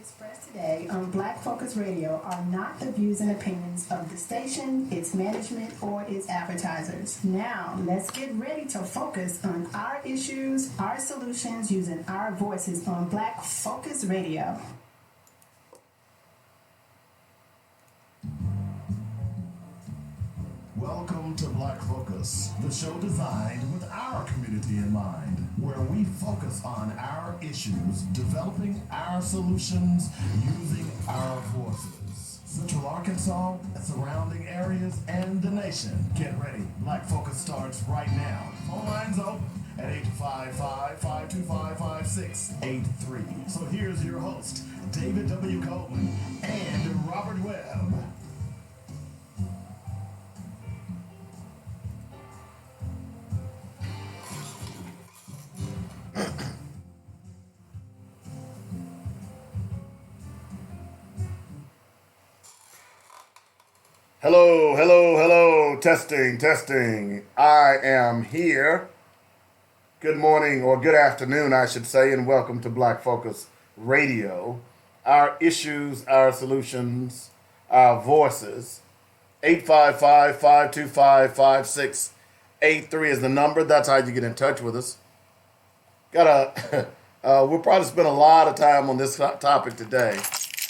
expressed today on Black Focus Radio are not the views and opinions of the station, its management, or its advertisers. Now, let's get ready to focus on our issues, our solutions, using our voices on Black Focus Radio. Welcome to Black Focus, the show designed with our community in mind, where we focus on our issues, developing our solutions, using our voices. Central Arkansas, surrounding areas, and the nation. Get ready. Black Focus starts right now. Phone lines open at 855-525-5683. So here's your host, David W. Coleman and Robert Webb. Hello, hello, hello. Testing, testing. I am here. Good morning, or good afternoon, I should say, and welcome to Black Focus Radio. Our issues, our solutions, our voices. 855-525-5683 is the number. That's how you get in touch with us. We'll probably spend a lot of time on this topic today.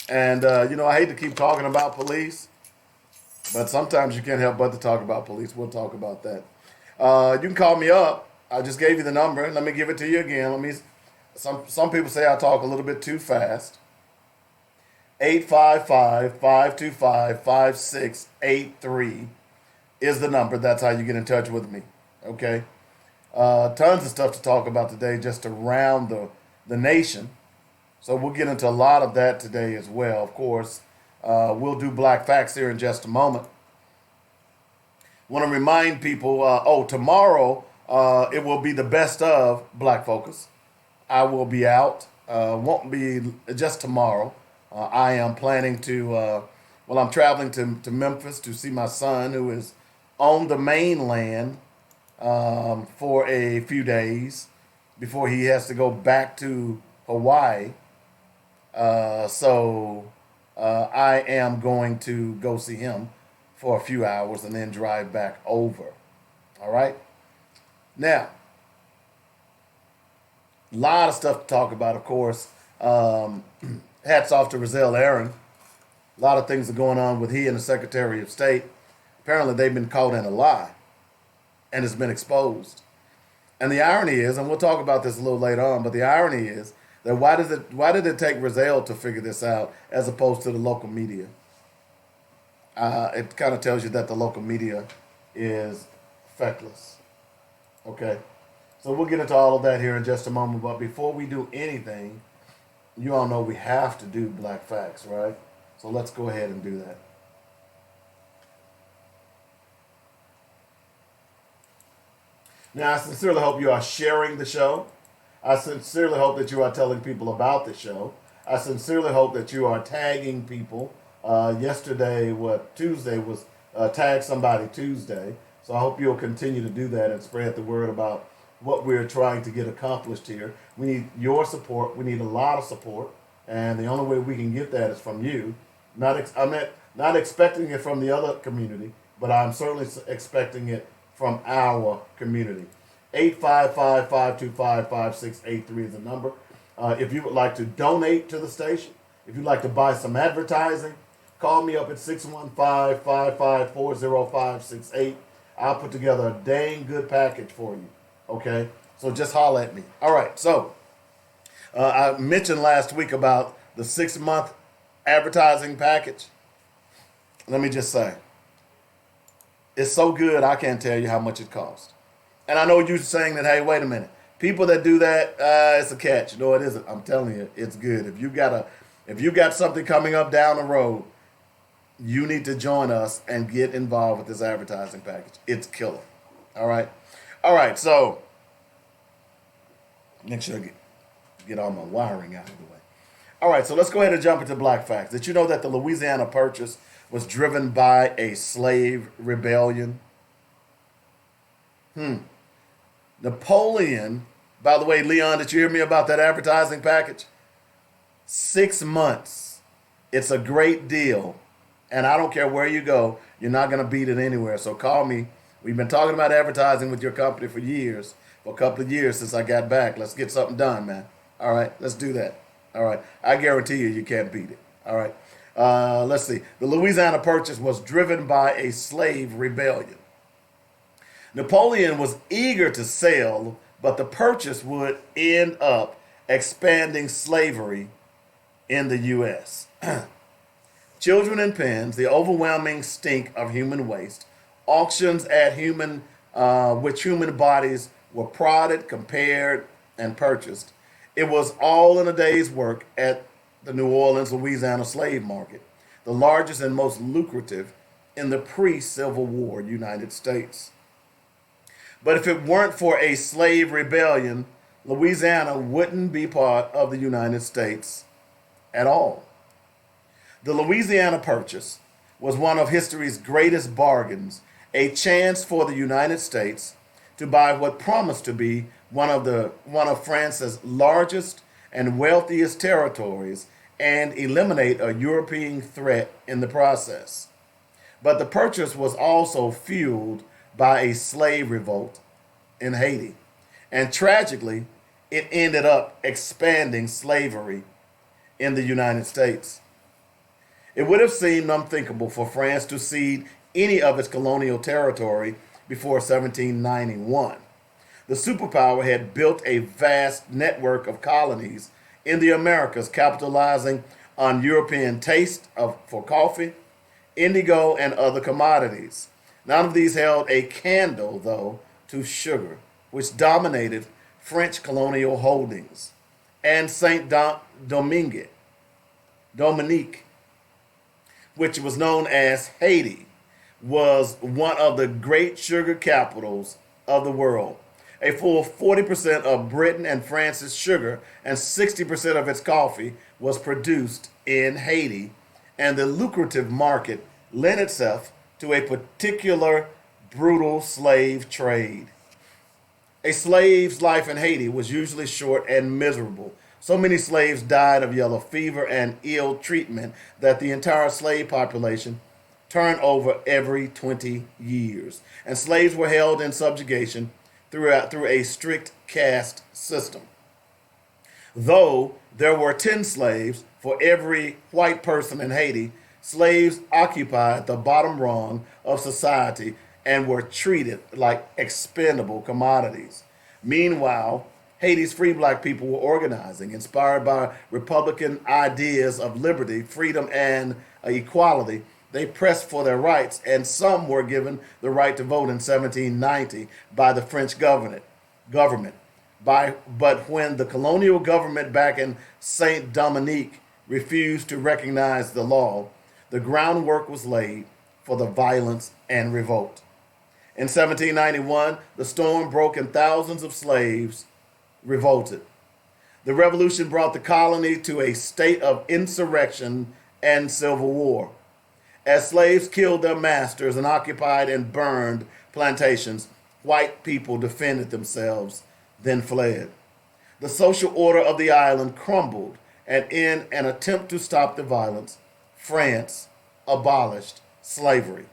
And, I hate to keep talking about police. But sometimes you can't help but to talk about police. We'll talk about that. You can call me up. I just gave you the number. Let me give it to you again. Some people say I talk a little bit too fast. 855-525-5683 is the number. That's how you get in touch with me. Okay? Tons of stuff to talk about today just around the nation. So we'll get into a lot of that today as well, of course. We'll do Black Facts here in just a moment. Want to remind people, tomorrow it will be the best of Black Focus. I will be out. Won't be just tomorrow. I am planning to, I'm traveling to Memphis to see my son who is on the mainland for a few days before he has to go back to Hawaii. I am going to go see him for a few hours and then drive back over. All right? Now, a lot of stuff to talk about, of course. Hats off to Rizal Aaron. A lot of things are going on with he and the Secretary of State. Apparently, they've been caught in a lie, and it's been exposed. And the irony is, and we'll talk about this a little later on, but the irony is, that why did it take Rizal to figure this out as opposed to the local media? It kind of tells you that the local media is feckless. Okay? So we'll get into all of that here in just a moment. But before we do anything, you all know we have to do Black Facts, right? So let's go ahead and do that. Now, I sincerely hope you are sharing the show. I sincerely hope that you are telling people about the show. I sincerely hope that you are tagging people. Tuesday was Tag Somebody Tuesday. So I hope you'll continue to do that and spread the word about what we're trying to get accomplished here. We need your support. We need a lot of support. And the only way we can get that is from you. I'm not expecting it from the other community, but I'm certainly expecting it from our community. 855-525-5683 is the number. If you would like to donate to the station, if you'd like to buy some advertising, call me up at 615-554-0568. I'll put together a dang good package for you. Okay? So just holler at me. All right. So I mentioned last week about the 6-month advertising package. Let me just say, it's so good I can't tell you how much it costs. And I know you're saying that, hey, wait a minute. People that do that, it's a catch. No, it isn't. I'm telling you, it's good. If you got something coming up down the road, you need to join us and get involved with this advertising package. It's killer. All right? All right, so make sure I get all my wiring out of the way. All right, so let's go ahead and jump into Black Facts. Did you know that the Louisiana Purchase was driven by a slave rebellion? Napoleon, by the way, Leon, did you hear me about that advertising package? 6 months. It's a great deal. And I don't care where you go, you're not going to beat it anywhere. So call me. We've been talking about advertising with your company for years, for a couple of years since I got back. Let's get something done, man. All right, let's do that. All right, I guarantee you can't beat it. All right, let's see. The Louisiana Purchase was driven by a slave rebellion. Napoleon was eager to sell, but the purchase would end up expanding slavery in the U.S. Children in pens, the overwhelming stink of human waste, auctions at which human bodies were prodded, compared, and purchased. It was all in a day's work at the New Orleans, Louisiana slave market, the largest and most lucrative in the pre-Civil War United States. But if it weren't for a slave rebellion, Louisiana wouldn't be part of the United States at all. The Louisiana Purchase was one of history's greatest bargains, a chance for the United States to buy what promised to be one of France's largest and wealthiest territories and eliminate a European threat in the process. But the purchase was also fueled by a slave revolt in Haiti, and tragically, it ended up expanding slavery in the United States. It would have seemed unthinkable for France to cede any of its colonial territory before 1791. The superpower had built a vast network of colonies in the Americas, capitalizing on European taste for coffee, indigo, and other commodities. None of these held a candle, though, to sugar, which dominated French colonial holdings, and Dominique, which was known as Haiti, was one of the great sugar capitals of the world. A full 40% of Britain and France's sugar and 60% of its coffee was produced in Haiti, and the lucrative market lent itself to a particular brutal slave trade. A slave's life in Haiti was usually short and miserable. So many slaves died of yellow fever and ill treatment that the entire slave population turned over every 20 years. And slaves were held in subjugation through a strict caste system. Though there were 10 slaves for every white person in Haiti, slaves occupied the bottom rung of society and were treated like expendable commodities. Meanwhile, Haiti's free black people were organizing, inspired by Republican ideas of liberty, freedom, and equality. They pressed for their rights, and some were given the right to vote in 1790 by the French government. But when the colonial government back in Saint Dominique refused to recognize the law, the groundwork was laid for the violence and revolt. In 1791, the storm broke and thousands of slaves revolted. The revolution brought the colony to a state of insurrection and civil war. As slaves killed their masters and occupied and burned plantations, white people defended themselves, then fled. The social order of the island crumbled, and in an attempt to stop the violence, France abolished slavery.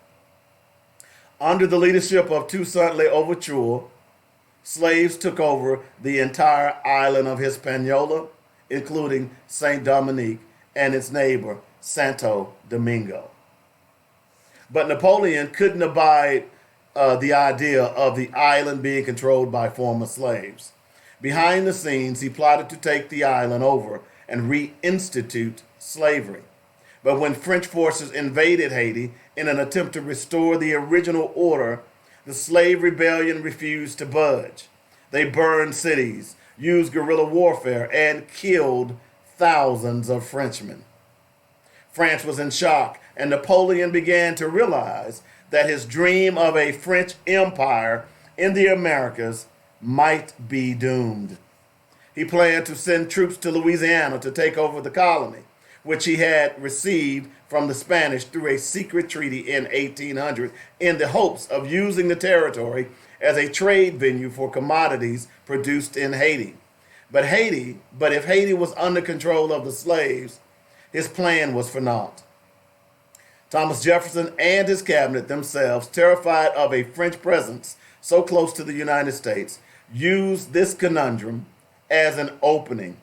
Under the leadership of Toussaint Louverture, slaves took over the entire island of Hispaniola, including Saint Dominique and its neighbor, Santo Domingo. But Napoleon couldn't abide the idea of the island being controlled by former slaves. Behind the scenes, he plotted to take the island over and reinstitute slavery. But when French forces invaded Haiti in an attempt to restore the original order, the slave rebellion refused to budge. They burned cities, used guerrilla warfare, and killed thousands of Frenchmen. France was in shock, and Napoleon began to realize that his dream of a French empire in the Americas might be doomed. He planned to send troops to Louisiana to take over the colony, which he had received from the Spanish through a secret treaty in 1800, in the hopes of using the territory as a trade venue for commodities produced in Haiti. But if Haiti was under control of the slaves, his plan was for naught. Thomas Jefferson and his cabinet themselves, terrified of a French presence so close to the United States, used this conundrum as an opening.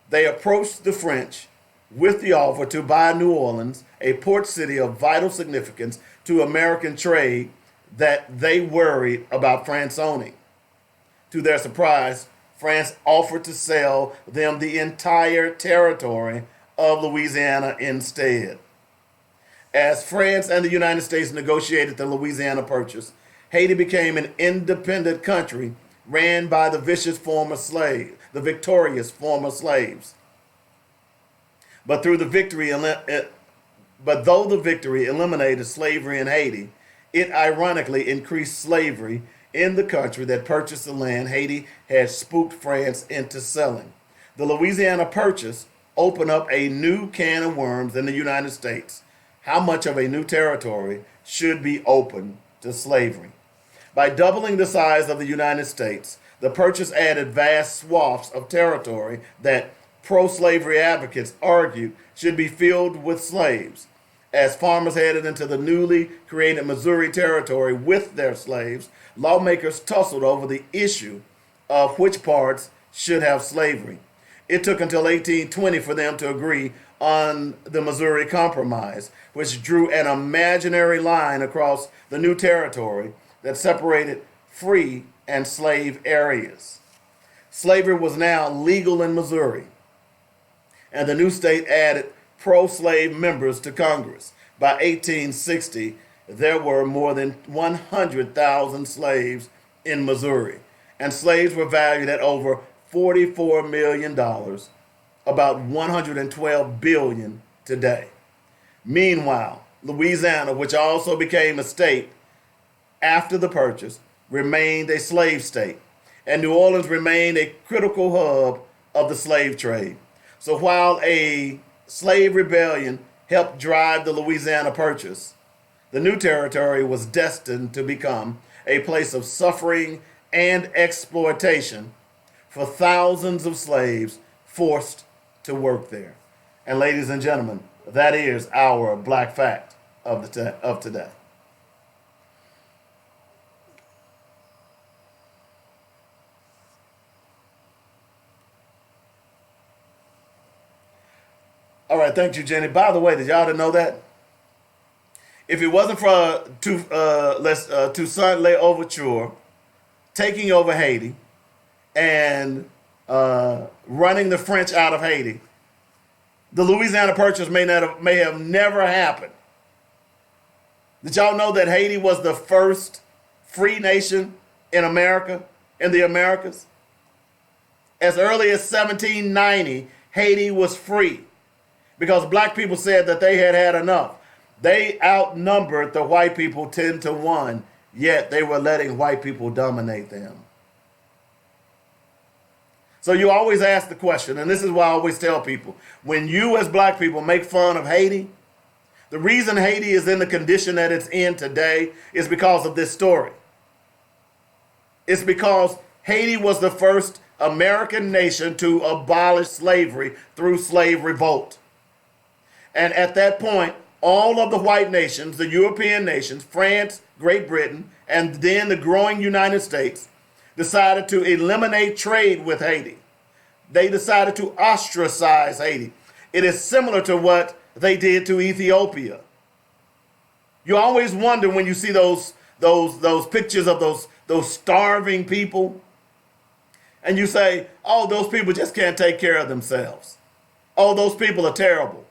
They approached the French with the offer to buy New Orleans, a port city of vital significance to American trade that they worried about France owning. To their surprise, France offered to sell them the entire territory of Louisiana instead. As France and the United States negotiated the Louisiana Purchase, Haiti became an independent country ran by the victorious former slaves. But though the victory eliminated slavery in Haiti, it ironically increased slavery in the country that purchased the land Haiti had spooked France into selling. The Louisiana Purchase opened up a new can of worms in the United States. How much of a new territory should be open to slavery? By doubling the size of the United States, the purchase added vast swaths of territory that pro-slavery advocates argued should be filled with slaves. As farmers headed into the newly created Missouri Territory with their slaves, lawmakers tussled over the issue of which parts should have slavery. It took until 1820 for them to agree on the Missouri Compromise, which drew an imaginary line across the new territory that separated free and slave areas. Slavery was now legal in Missouri, and the new state added pro-slave members to Congress. By 1860, there were more than 100,000 slaves in Missouri, and slaves were valued at over $44 million, about $112 billion today. Meanwhile, Louisiana, which also became a state after the purchase, remained a slave state, and New Orleans remained a critical hub of the slave trade. So while a slave rebellion helped drive the Louisiana Purchase, the new territory was destined to become a place of suffering and exploitation for thousands of slaves forced to work there. And ladies and gentlemen, that is our Black fact of today. All right, thank you, Jenny. By the way, did y'all know that? If it wasn't for Toussaint L'Ouverture taking over Haiti and running the French out of Haiti, the Louisiana Purchase may have never happened. Did y'all know that Haiti was the first free nation in America, in the Americas? As early as 1790, Haiti was free because black people said that they had had enough. They outnumbered the white people 10 to 1, yet they were letting white people dominate them. So you always ask the question, and this is why I always tell people, when you as black people make fun of Haiti, the reason Haiti is in the condition that it's in today is because of this story. It's because Haiti was the first American nation to abolish slavery through slave revolt. And at that point, all of the white nations, the European nations, France, Great Britain, and then the growing United States, decided to eliminate trade with Haiti. They decided to ostracize Haiti. It is similar to what they did to Ethiopia. You always wonder when you see those pictures of those starving people, and you say, oh, those people just can't take care of themselves. Oh, those people are terrible.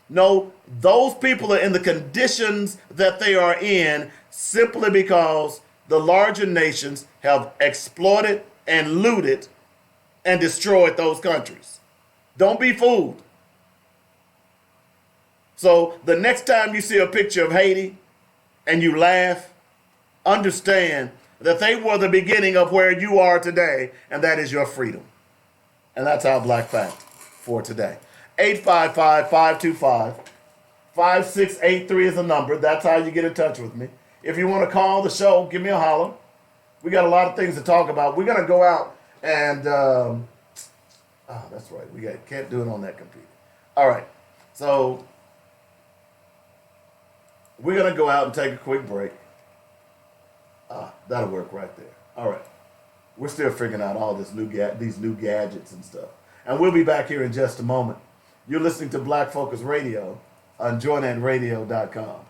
No, those people are in the conditions that they are in simply because the larger nations have exploited and looted and destroyed those countries. Don't be fooled. So the next time you see a picture of Haiti and you laugh, understand that they were the beginning of where you are today, and that is your freedom. And that's our Black Fact for today. 855-525-5683 is the number. That's how you get in touch with me. If you want to call the show, give me a holler. We got a lot of things to talk about. We're going to go out and Oh, that's right. Can't do it on that computer. All right. So we're gonna go out and take a quick break. That'll work right there. All right. We're still figuring out all these new gadgets and stuff, and we'll be back here in just a moment. You're listening to Black Focus Radio on joynetradio.com.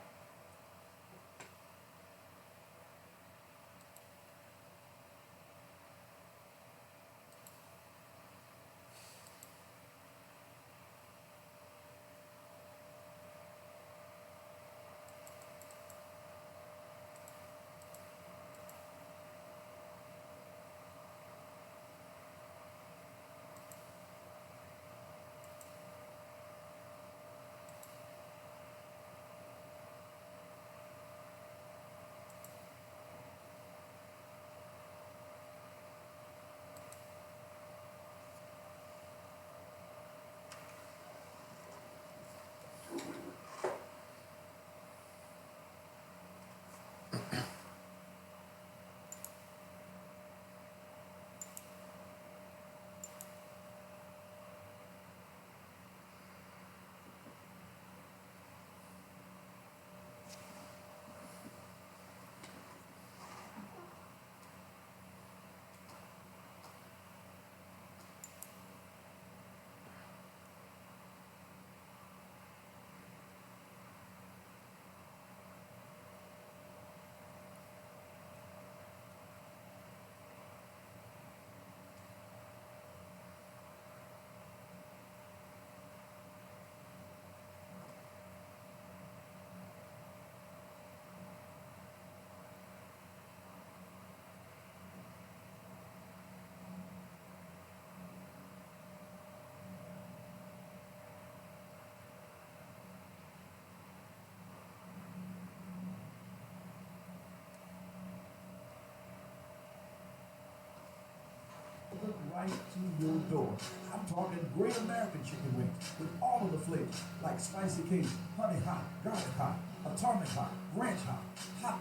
Right to your door. I'm talking great American chicken wings with all of the flavors like spicy Cajun, honey hot, garlic hot, atomic hot, ranch hot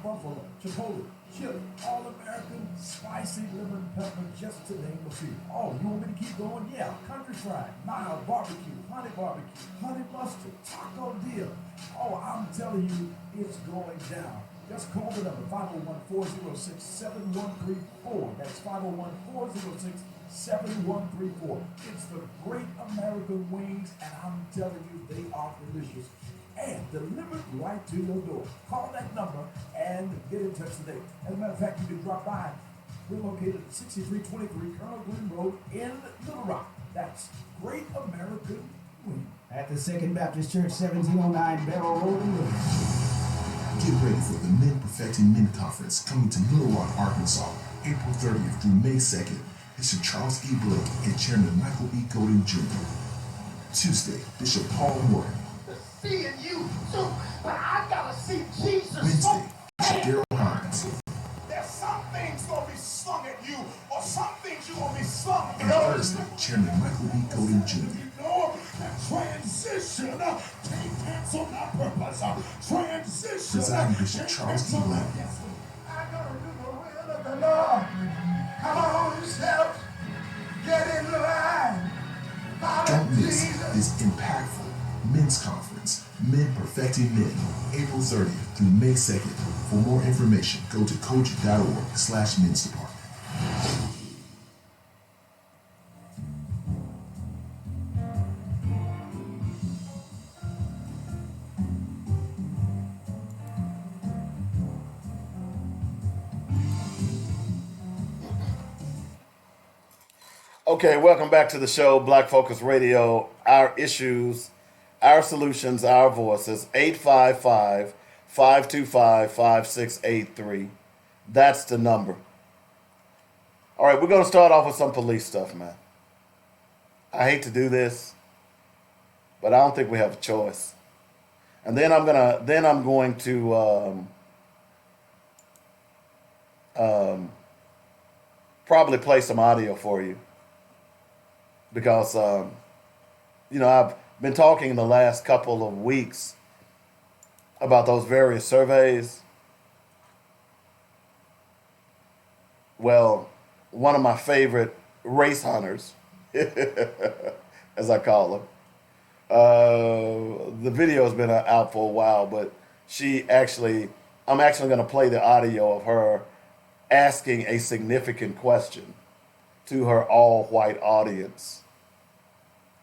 buffalo, chipotle, chili, all American, spicy lemon pepper, just to name a few. Oh, you want me to keep going? Yeah, country fried, mild barbecue, honey mustard, taco deal. Oh, I'm telling you, it's going down. Just call the number 501-406-7134. That's 501-406-7134. It's the Great American Wings, and I'm telling you, they are delicious and delivered right to your door. Call that number and get in touch today. As a matter of fact, you can drop by. We're located at 6323 Colonel Glenn Road in Little Rock. That's Great American Wings. At the Second Baptist Church, 1709 Barrel Road in Little. Get ready for the Men Perfecting Men Conference coming to Little Rock, Arkansas, April 30th through May 2nd. Bishop Charles E. Blac and Chairman Michael E. Golden Jr. Tuesday, Bishop Paul Morton. Seeing you too, but I gotta see Jesus. Wednesday, Bishop Daryl Hines. There's some things gonna be slung at you, or some things you gonna be slung at And Thursday, Chairman Michael E. Golden Jr. You know, that transition can't cancel my purpose. Transition. Presiding Bishop Charles E. Blac. I gotta do the will of the Lord. Come on, yourself. Get in line. Don't miss this impactful men's conference, Men Perfecting Men, April 30th through May 2nd. For more information, go to kojic.org/men's department. Okay, welcome back to the show, Black Focus Radio. Our issues, our solutions, our voices. 855-525-5683. That's the number. All right, we're going to start off with some police stuff, man. I hate to do this, but I don't think we have a choice. And then I'm going to probably play some audio for you. Because, I've been talking in the last couple of weeks about those various surveys. Well, one of my favorite race hunters, as I call her. The video has been out for a while, but I'm actually going to play the audio of her asking a significant question to her all-white audience.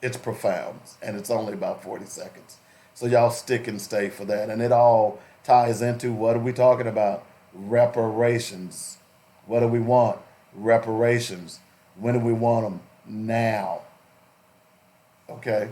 It's profound, and it's only about 40 seconds. So y'all stick and stay for that. And it all ties into, what are we talking about? Reparations. What do we want? Reparations. When do we want them? Now. Okay?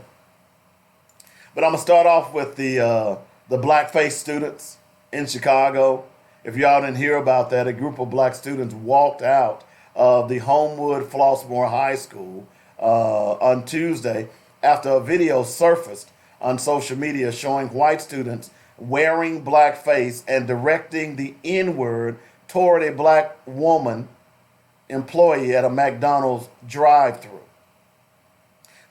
But I'm going to start off with the blackface students in Chicago. If y'all didn't hear about that, a group of black students walked out of the Homewood Flossmoor High School on Tuesday after a video surfaced on social media showing white students wearing blackface and directing the N-word toward a black woman employee at a McDonald's drive-thru.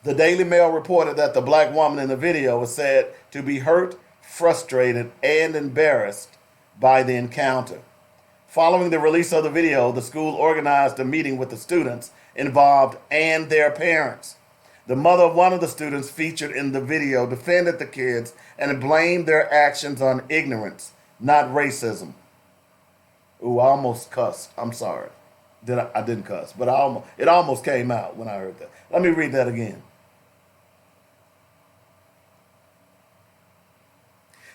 The Daily Mail reported that the black woman in the video was said to be hurt, frustrated, and embarrassed by the encounter. Following the release of the video, the school organized a meeting with the students involved and their parents. The mother of one of the students featured in the video defended the kids and blamed their actions on ignorance, not racism. Ooh, I almost cussed. I'm sorry. I didn't cuss, but it almost came out when I heard that. Let me read that again.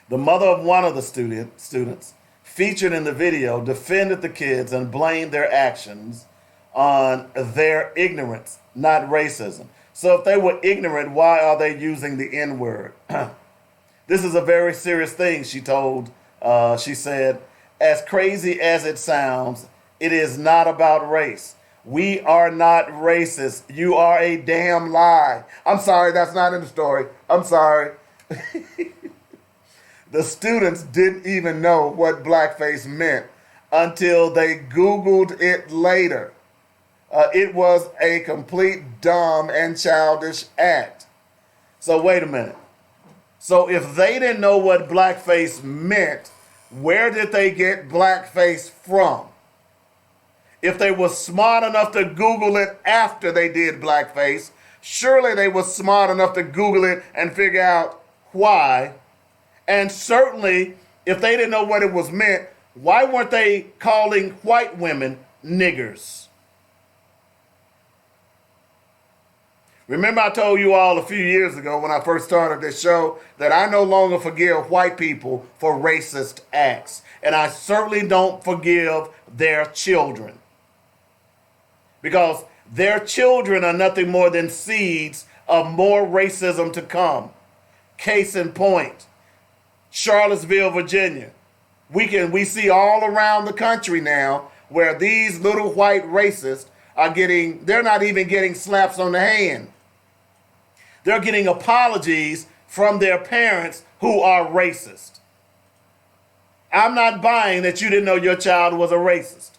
The mother of one of the students featured in the video defended the kids and blamed their actions on their ignorance, not racism. So if they were ignorant, why are they using the N-word? This is a very serious thing, she said, as crazy as it sounds, it is not about race. We are not racist. You are a damn lie. I'm sorry, that's not in the story. I'm sorry. The students didn't even know what blackface meant until they Googled it later. It was a complete dumb and childish act. So wait a minute. So if they didn't know what blackface meant, where did they get blackface from? If they were smart enough to Google it after they did blackface, surely they were smart enough to Google it and figure out why. And certainly, if they didn't know what it was meant, why weren't they calling white women niggers? Remember I told you all a few years ago when I first started this show that I no longer forgive white people for racist acts. And I certainly don't forgive their children. Because their children are nothing more than seeds of more racism to come. Case in point, Charlottesville, Virginia. We see all around the country now where these little white racists they're not even getting slaps on the hand. They're getting apologies from their parents who are racist. I'm not buying that you didn't know your child was a racist.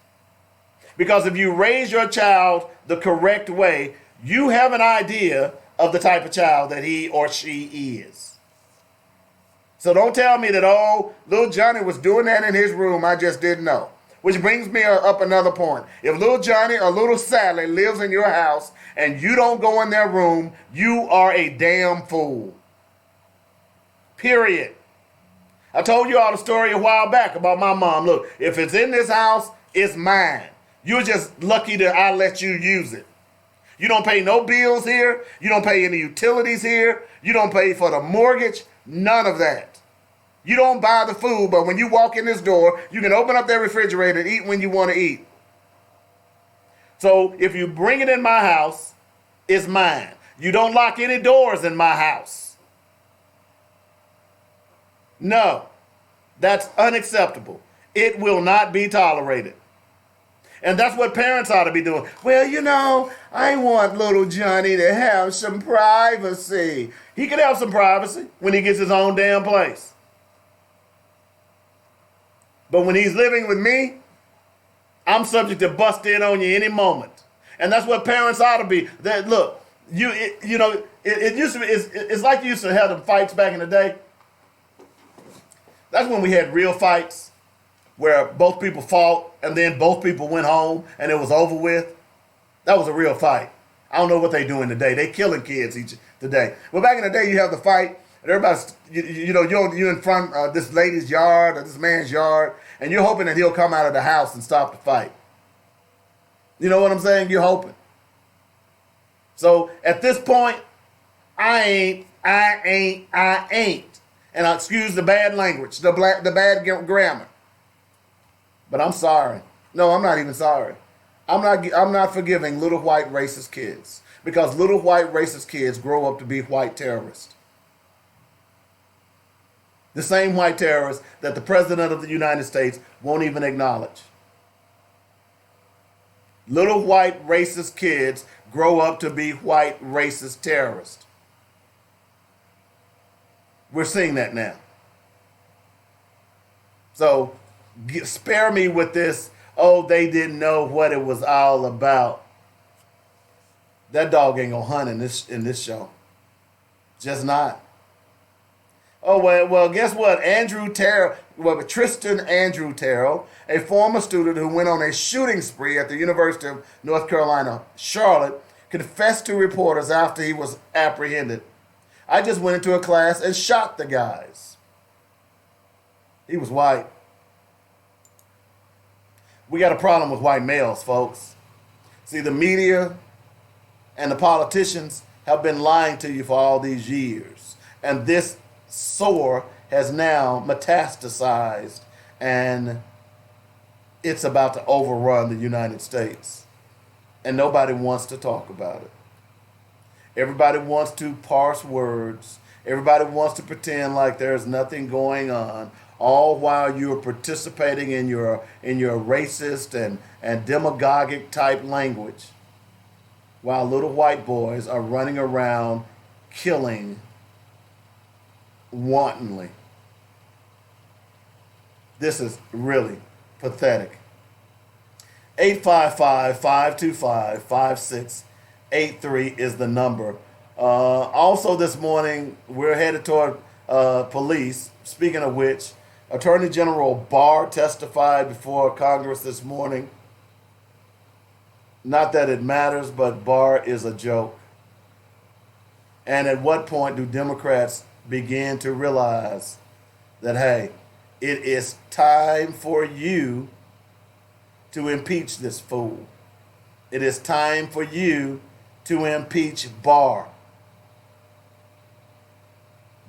Because if you raise your child the correct way, you have an idea of the type of child that he or she is. So don't tell me that, little Johnny was doing that in his room, I just didn't know. Which brings me up another point. If little Johnny or little Sally lives in your house and you don't go in their room, you are a damn fool. Period. I told you all the story a while back about my mom. Look, if it's in this house, it's mine. You're just lucky that I let you use it. You don't pay no bills here. You don't pay any utilities here. You don't pay for the mortgage. None of that. You don't buy the food, but when you walk in this door, you can open up that refrigerator and eat when you want to eat. So if you bring it in my house, it's mine. You don't lock any doors in my house. No, that's unacceptable. It will not be tolerated. And that's what parents ought to be doing. Well, I want little Johnny to have some privacy. He can have some privacy when he gets his own damn place. But when he's living with me, I'm subject to bust in on you any moment. And that's what parents ought to be. Look, it used to be, it's like you used to have the fights back in the day. That's when we had real fights where both people fought and then both people went home and it was over with. That was a real fight. I don't know what they doing today. They killing kids today. Well, back in the day, you have the fight, and everybody's, you're in front of this lady's yard or this man's yard, and you're hoping that he'll come out of the house and stop the fight. You know what I'm saying? You're hoping. So at this point, I ain't. And I excuse the bad language, the bad grammar. But I'm sorry. No, I'm not even sorry. I'm not forgiving little white racist kids, because little white racist kids grow up to be white terrorists. The same white terrorists that the President of the United States won't even acknowledge. Little white racist kids grow up to be white racist terrorists. We're seeing that now. So spare me with this, oh, they didn't know what it was all about. That dog ain't gonna hunt in this show. Just not. Oh, well, guess what? Tristan Andrew Terrell, a former student who went on a shooting spree at the University of North Carolina, Charlotte, confessed to reporters after he was apprehended. I just went into a class and shot the guys. He was white. We got a problem with white males, folks. See, the media and the politicians have been lying to you for all these years. And this sore has now metastasized, and it's about to overrun the United States. And nobody wants to talk about it. Everybody wants to parse words. Everybody wants to pretend like there's nothing going on, all while you're participating in your racist and demagogic type language, while little white boys are running around killing wantonly. This is really pathetic. 855-525-5683 is the number. Also this morning, we're headed toward police. Speaking of which, Attorney General Barr testified before Congress this morning. Not that it matters, but Barr is a joke. And at what point do Democrats begin to realize that, hey, it is time for you to impeach this fool? It is time for you to impeach Barr.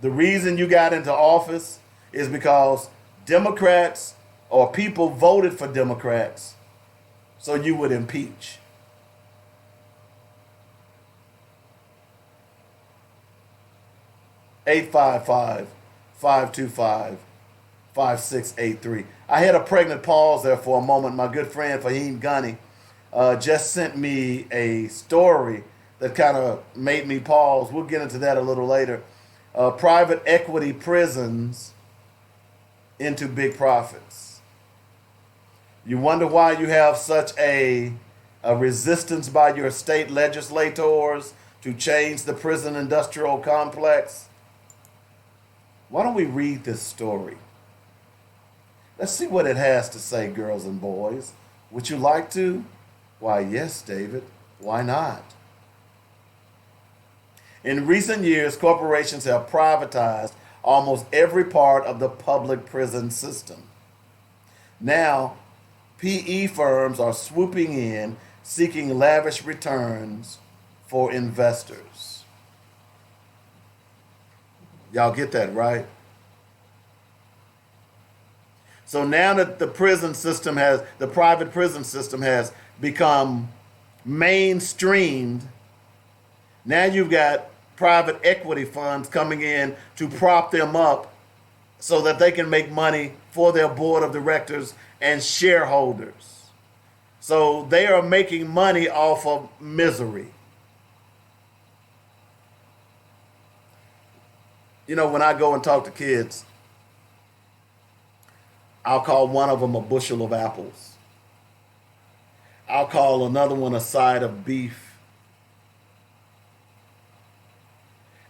The reason you got into office is because Democrats or people voted for Democrats so you would impeach. (855-525-5683). I had a pregnant pause there for a moment. My good friend Fahim Ghani just sent me a story that kind of made me pause. We'll get into that a little later. Private equity prisons into big profits. You wonder why you have such a resistance by your state legislators to change the prison industrial complex? Why don't we read this story? Let's see what it has to say, girls and boys. Would you like to? Why, yes, David. Why not? In recent years, corporations have privatized almost every part of the public prison system. Now, PE firms are swooping in, seeking lavish returns for investors. Y'all get that, right? So now that the private prison system has become mainstreamed, now you've got private equity funds coming in to prop them up so that they can make money for their board of directors and shareholders. So they are making money off of misery. You know, when I go and talk to kids, I'll call one of them a bushel of apples. I'll call another one a side of beef.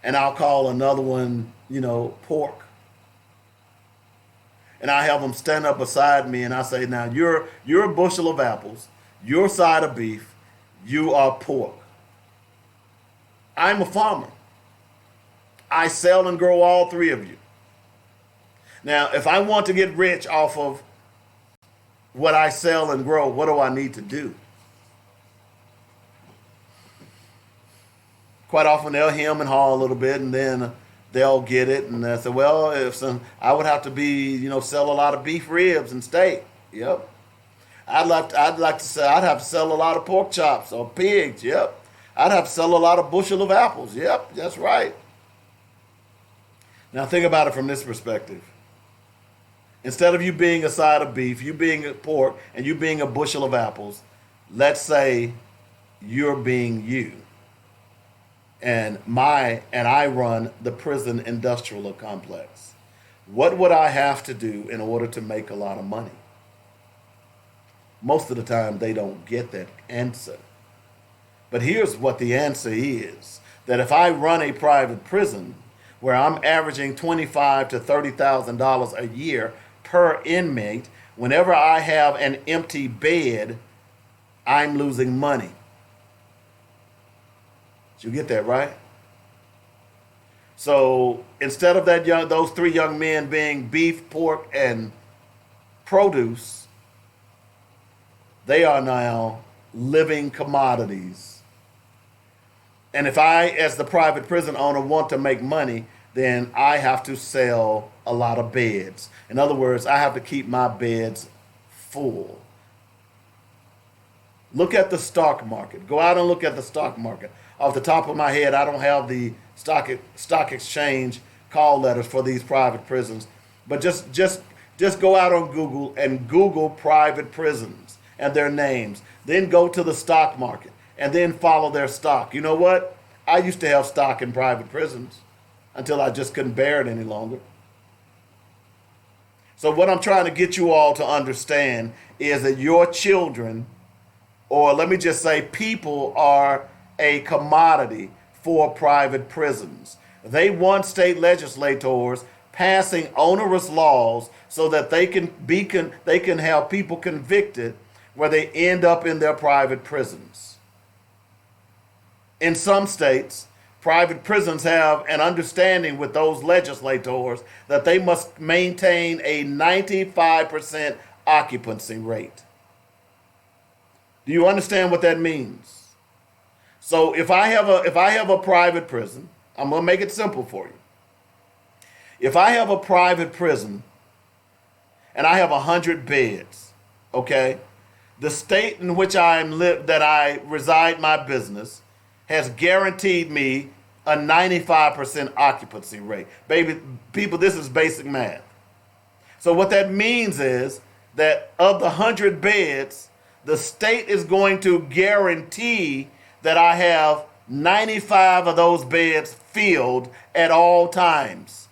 And I'll call another one, pork. And I have them stand up beside me and I say, now you're a bushel of apples, you're a side of beef, you are pork. I'm a farmer. I sell and grow all three of you. Now, if I want to get rich off of what I sell and grow, what do I need to do? Quite often they'll hem and haw a little bit, and then they'll get it, and they say, well, I would have to sell a lot of beef ribs and steak. Yep. I'd have to sell a lot of pork chops or pigs. Yep. I'd have to sell a lot of bushel of apples. Yep, that's right. Now think about it from this perspective. Instead of you being a side of beef, you being a pork, and you being a bushel of apples, let's say you're being you. And I run the prison industrial complex. What would I have to do in order to make a lot of money? Most of the time they don't get that answer. But here's what the answer is. That if I run a private prison where I'm averaging $25,000 to $30,000 a year per inmate, whenever I have an empty bed, I'm losing money. Did you get that, right? So instead of those three young men being beef, pork, and produce, they are now living commodities. And if I, as the private prison owner, want to make money, then I have to sell a lot of beds. In other words, I have to keep my beds full. Look at the stock market. Go out and look at the stock market. Off the top of my head, I don't have the stock exchange call letters for these private prisons, but just go out on Google and Google private prisons and their names. Then go to the stock market and then follow their stock. You know what? I used to have stock in private prisons until I just couldn't bear it any longer. So what I'm trying to get you all to understand is that your children, or let me just say people, are a commodity for private prisons. They want state legislators passing onerous laws so that they can have people convicted where they end up in their private prisons. In some states, private prisons have an understanding with those legislators that they must maintain a 95% occupancy rate. Do you understand what that means? So if I have a private prison, I'm going to make it simple for you. If I have a private prison and I have 100 beds, okay, the state in which that I reside my business has guaranteed me a 95% occupancy rate. Baby, people, this is basic math. So what that means is that of the 100 beds, the state is going to guarantee that I have 95 of those beds filled at all times.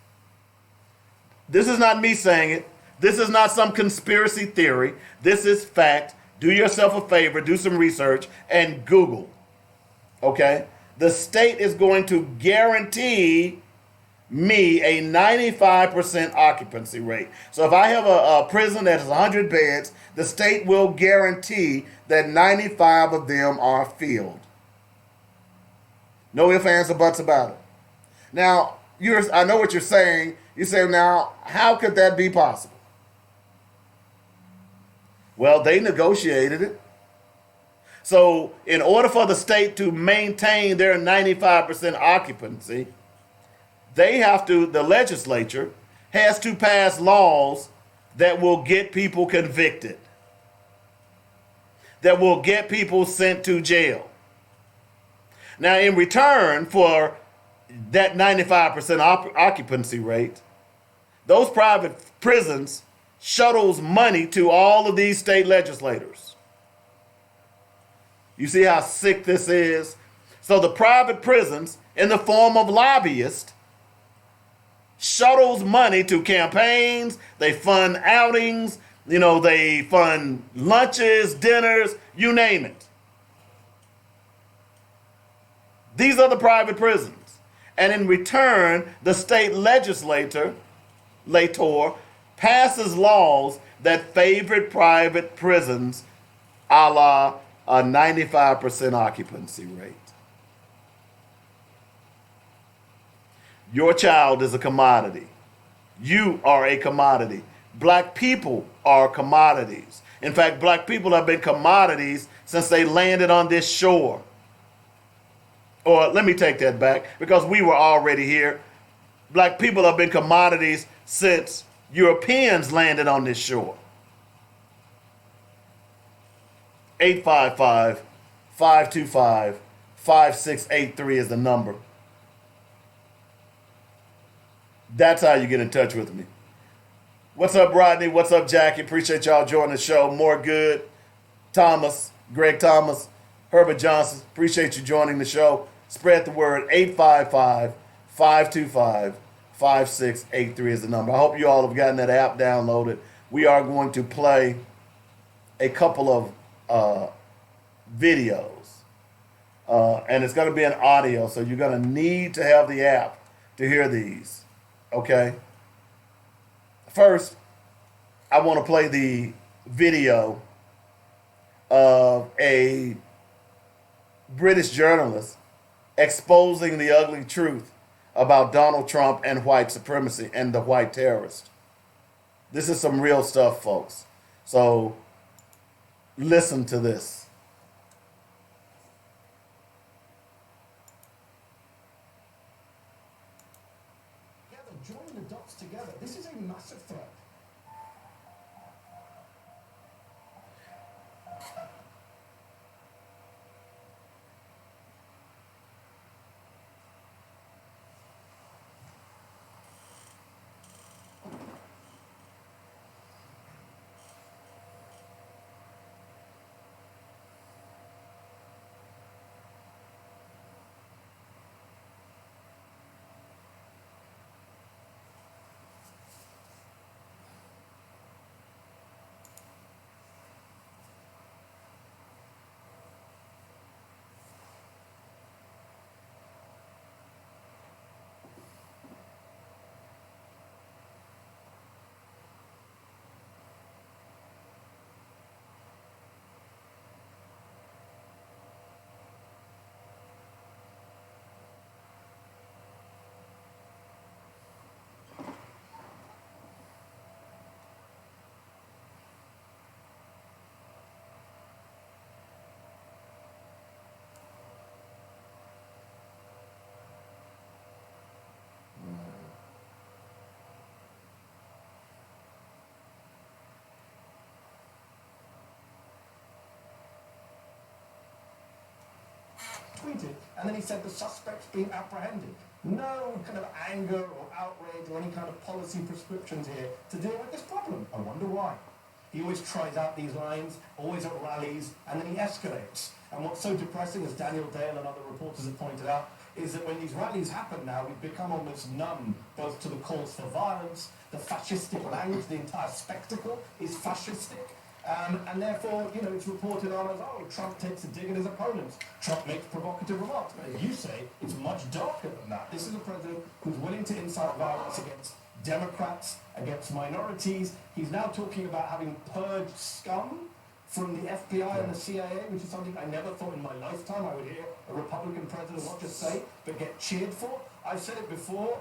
This is not me saying it. This is not some conspiracy theory. This is fact. Do yourself a favor, do some research, and Google. Okay? The state is going to guarantee me a 95% occupancy rate. So if I have a prison that has 100 beds, the state will guarantee that 95 of them are filled. No ifs, ands, or buts about it. Now, I know what you're saying. You say, now, how could that be possible? Well, they negotiated it. So in order for the state to maintain their 95% occupancy, the legislature has to pass laws that will get people convicted, that will get people sent to jail. Now, in return for that 95% occupancy rate, those private prisons shuttles money to all of these state legislators. You see how sick this is? So the private prisons, in the form of lobbyists, shuttles money to campaigns. They fund outings, they fund lunches, dinners, you name it. These are the private prisons. And in return, the state legislator passes laws that favor private prisons a la a 95% occupancy rate. Your child is a commodity. You are a commodity. Black people are commodities. In fact, black people have been commodities since they landed on this shore. Or let me take that back, because we were already here. Black people have been commodities since Europeans landed on this shore. 855-525-5683 is the number. That's how you get in touch with me. What's up, Rodney? What's up, Jackie? Appreciate y'all joining the show. More good. Thomas, Greg Thomas, Herbert Johnson. Appreciate you joining the show. Spread the word. 855-525-5683 is the number. I hope you all have gotten that app downloaded. We are going to play a couple of videos. And it's going to be an audio, so you're going to need to have the app to hear these. Okay? First, I want to play the video of a British journalist exposing the ugly truth about Donald Trump and white supremacy and the white terrorist. This is some real stuff, folks. So listen to this. Join the dots together. This is a massive threat. Tweeted, and then he said the suspect's being apprehended. No kind of anger or outrage or any kind of policy prescriptions here to deal with this problem. I wonder why. He always tries out these lines, always at rallies, and then he escalates. And what's so depressing, as Daniel Dale and other reporters have pointed out, is that when these rallies happen now, we've become almost numb, both to the calls for violence, the fascistic language, the entire spectacle is fascistic. And therefore, you know, it's reported on as, oh, Trump takes a dig at his opponents. Trump makes provocative remarks. But as you say, it's much darker than that. This is a president who's willing to incite violence against Democrats, against minorities. He's now talking about having purged scum from the FBI and the CIA, which is something I never thought in my lifetime I would hear a Republican president not just say, but get cheered for. I've said it before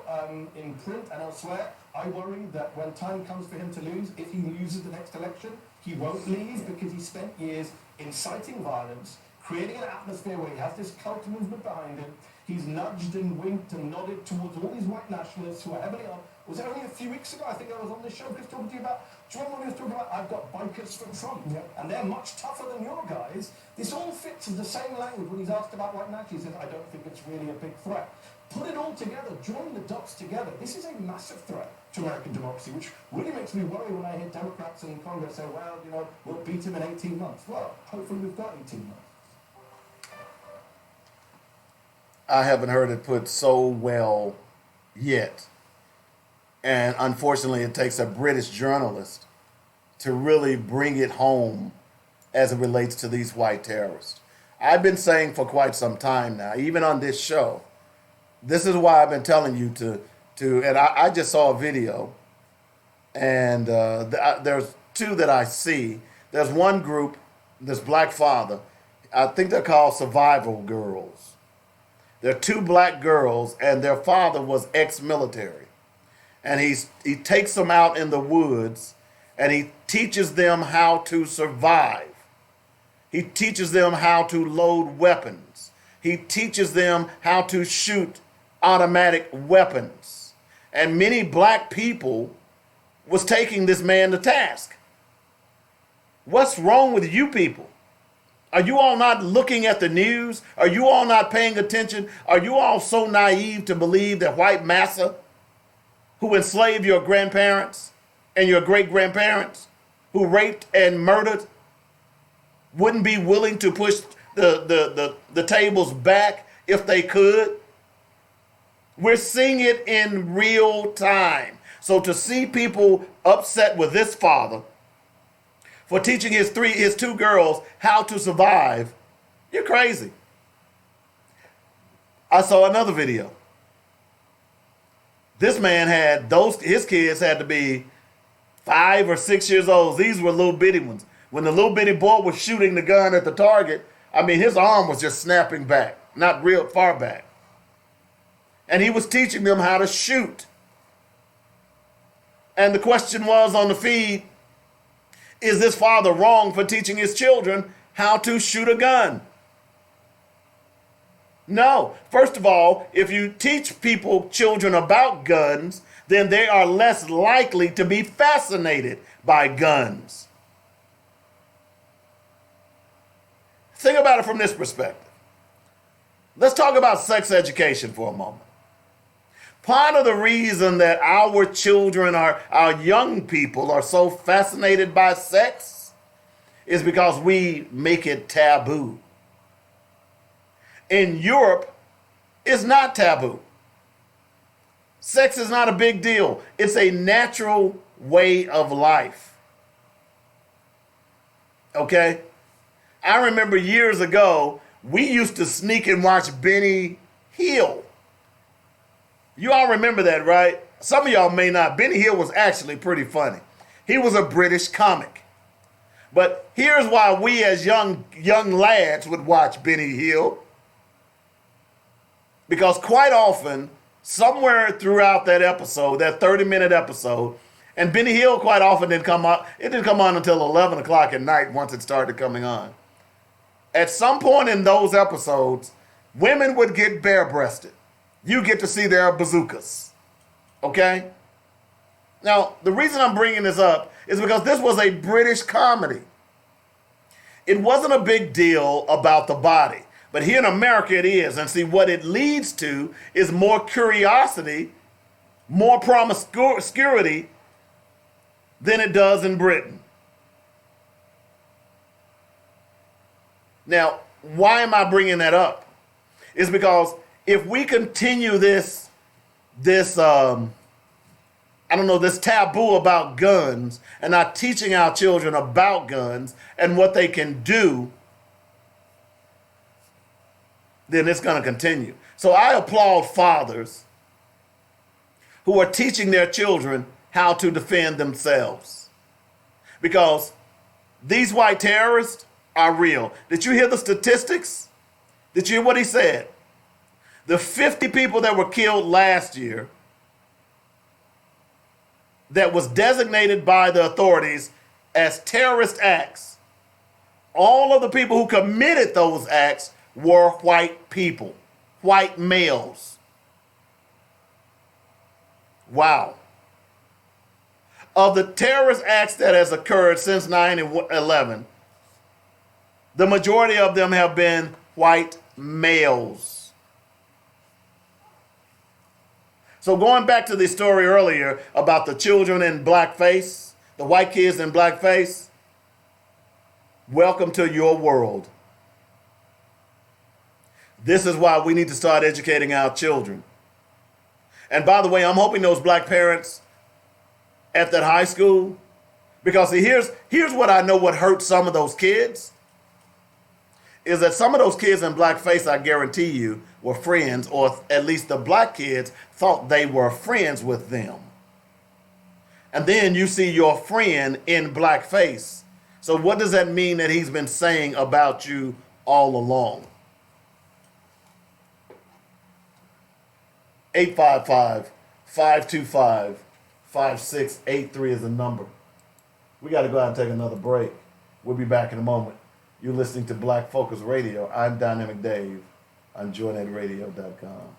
in print and elsewhere. I worry that when time comes for him to lose, if he loses the next election, he won't leave because he spent years inciting violence, creating an atmosphere where he has this cult movement behind him. He's nudged and winked and nodded towards all these white nationalists who are heavily on. Was it only a few weeks ago? I think I was on this show talking to you about, do you remember when he was talking about, I've got bikers for Trump, and they're much tougher than your guys. This all fits in the same language when he's asked about white nationalists. He says, I don't think it's really a big threat. Put it all together, join the dots together. This is a massive threat to American democracy, which really makes me worry when I hear Democrats in Congress say, well, you know, we'll beat him in 18 months. Well, hopefully we've got 18 months. I haven't heard it put so well yet. And unfortunately, it takes a British journalist to really bring it home as it relates to these white terrorists. I've been saying for quite some time now, even on this show, this is why I've been telling you and I just saw a video, and there's two that I see. There's one group, this black father, I think they're called survival girls. They're two black girls, and their father was ex-military. And he takes them out in the woods, and he teaches them how to survive. He teaches them how to load weapons. He teaches them how to shoot automatic weapons. And many black people was taking this man to task. What's wrong with you people? Are you all not looking at the news? Are you all not paying attention? Are you all so naive to believe that white massa, who enslaved your grandparents and your great-grandparents, who raped and murdered, wouldn't be willing to push the tables back if they could? We're seeing it in real time. So to see people upset with this father for teaching his two girls how to survive, you're crazy. I saw another video. This man had his kids had to be 5 or 6 years old. These were little bitty ones. When the little bitty boy was shooting the gun at the target, I mean, his arm was just snapping back, not real far back. And he was teaching them how to shoot. And the question was on the feed, is this father wrong for teaching his children how to shoot a gun? No. First of all, if you teach children about guns, then they are less likely to be fascinated by guns. Think about it from this perspective. Let's talk about sex education for a moment. Part of the reason that our children, our young people are so fascinated by sex is because we make it taboo. In Europe, it's not taboo. Sex is not a big deal. It's a natural way of life. Okay? I remember years ago, we used to sneak and watch Benny Hill. You all remember that, right? Some of y'all may not. Benny Hill was actually pretty funny. He was a British comic. But here's why we as young lads would watch Benny Hill. Because quite often, somewhere throughout that episode, that 30-minute episode, and Benny Hill quite often didn't come on. It didn't come on until 11 o'clock at night once it started coming on. At some point in those episodes, women would get bare-breasted. You get to see their bazookas. Okay? Now, the reason I'm bringing this up is because this was a British comedy. It wasn't a big deal about the body. But here in America it is. And see, what it leads to is more curiosity, more promiscuity than it does in Britain. Now, why am I bringing that up? It's because if we continue this taboo about guns and not teaching our children about guns and what they can do, then it's going to continue. So I applaud fathers who are teaching their children how to defend themselves. Because these white terrorists are real. Did you hear the statistics? Did you hear what he said? The 50 people that were killed last year that was designated by the authorities as terrorist acts, all of the people who committed those acts were white people, white males. Wow. Of the terrorist acts that has occurred since 9/11, the majority of them have been white males. So going back to the story earlier about the children in blackface, the white kids in blackface, welcome to your world. This is why we need to start educating our children. And by the way, I'm hoping those black parents at that high school, because see, here's what I know what hurt some of those kids, is that some of those kids in blackface, I guarantee you, were friends, or at least the black kids thought they were friends with them. And then you see your friend in blackface. So what does that mean that he's been saying about you all along? 855-525-5683 is the number. We got to go out and take another break. We'll be back in a moment. You're listening to Black Focus Radio. I'm Dynamic Dave on joynetradio.com.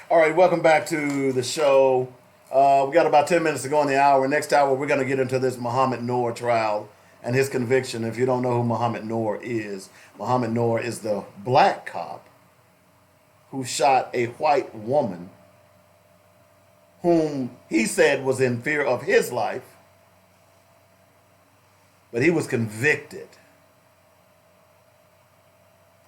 All right, welcome back to the show. We got about 10 minutes to go in the hour. Next hour, we're going to get into this Muhammad Noor trial and his conviction. If you don't know who Muhammad Noor is the black cop who shot a white woman whom he said was in fear of his life, but he was convicted.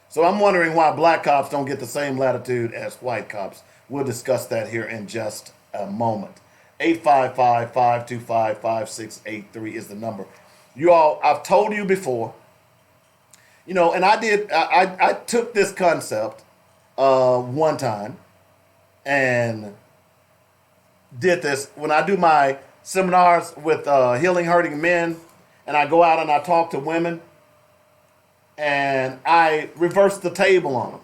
So I'm wondering why black cops don't get the same latitude as white cops. We'll discuss that here in just a moment. 855-525-5683 is the number. You all, I've told you before, and I took this concept one time and did this when I do my seminars with healing hurting men, and I go out and I talk to women, and I reverse the table on them.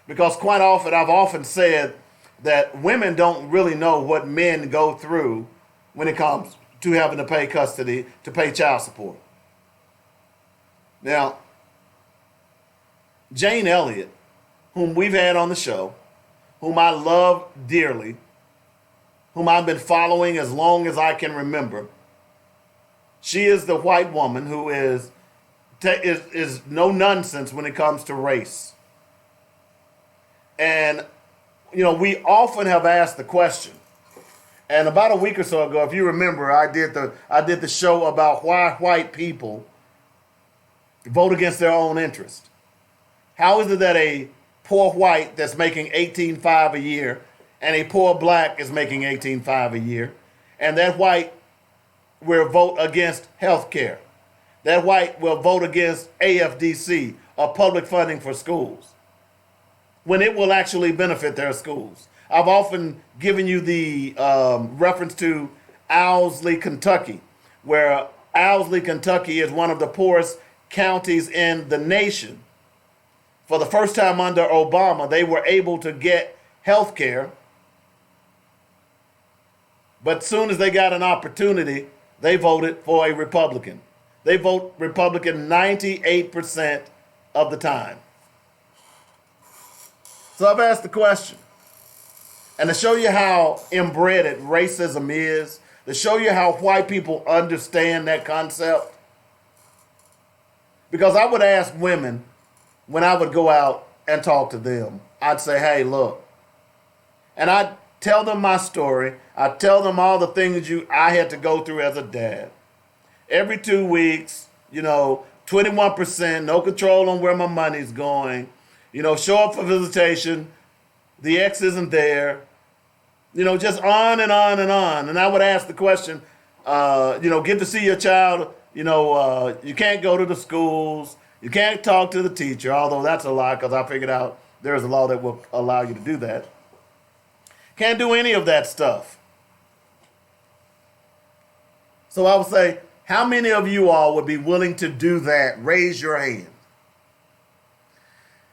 Because quite often, I've often said that women don't really know what men go through when it comes to having to pay custody, to pay child support. Now, Jane Elliott, whom we've had on the show, whom I love dearly, whom I've been following as long as I can remember, she is the white woman who is no nonsense when it comes to race. And, you know, we often have asked the question, and about a week or so ago, if you remember, I did the show about why white people vote against their own interest. How is it that a poor white that's making $18,500 a year and a poor black is making $18,500 a year, and that white will vote against health care? That white will vote against AFDC, or public funding for schools, when it will actually benefit their schools. I've often given you the reference to Owsley, Kentucky, where Owsley, Kentucky is one of the poorest counties in the nation. For the first time under Obama, they were able to get health care, but soon as they got an opportunity, they voted for a Republican. They vote Republican 98% of the time. So I've asked the question, and to show you how embedded racism is, to show you how white people understand that concept, because I would ask women when I would go out and talk to them, I'd say, hey, look, and I'd tell them my story. I'd tell them all the things I had to go through as a dad. Every 2 weeks, 21%, no control on where my money's going. Show up for visitation. The ex isn't there. Just on and on and on. And I would ask the question, get to see your child. You can't go to the schools. You can't talk to the teacher, although that's a lie because I figured out there's a law that will allow you to do that. Can't do any of that stuff. So I would say, how many of you all would be willing to do that? Raise your hand.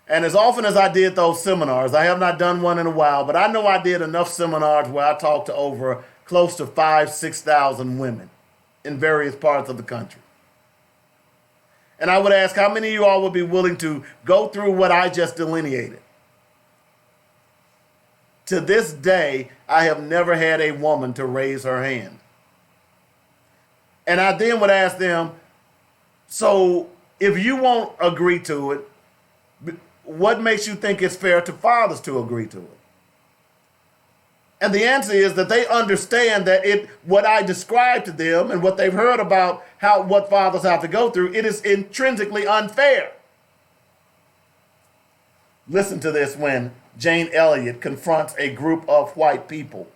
And as often as I did those seminars, I have not done one in a while, but I know I did enough seminars where I talked to over close to 5,000, 6,000 women in various parts of the country. And I would ask how many of you all would be willing to go through what I just delineated. To this day, I have never had a woman to raise her hand. And I then would ask them, so if you won't agree to it, what makes you think it's fair to fathers to agree to it? And the answer is that they understand that what I described to them and what they've heard about what fathers have to go through, it is intrinsically unfair. Listen to this when Jane Elliott confronts a group of white people.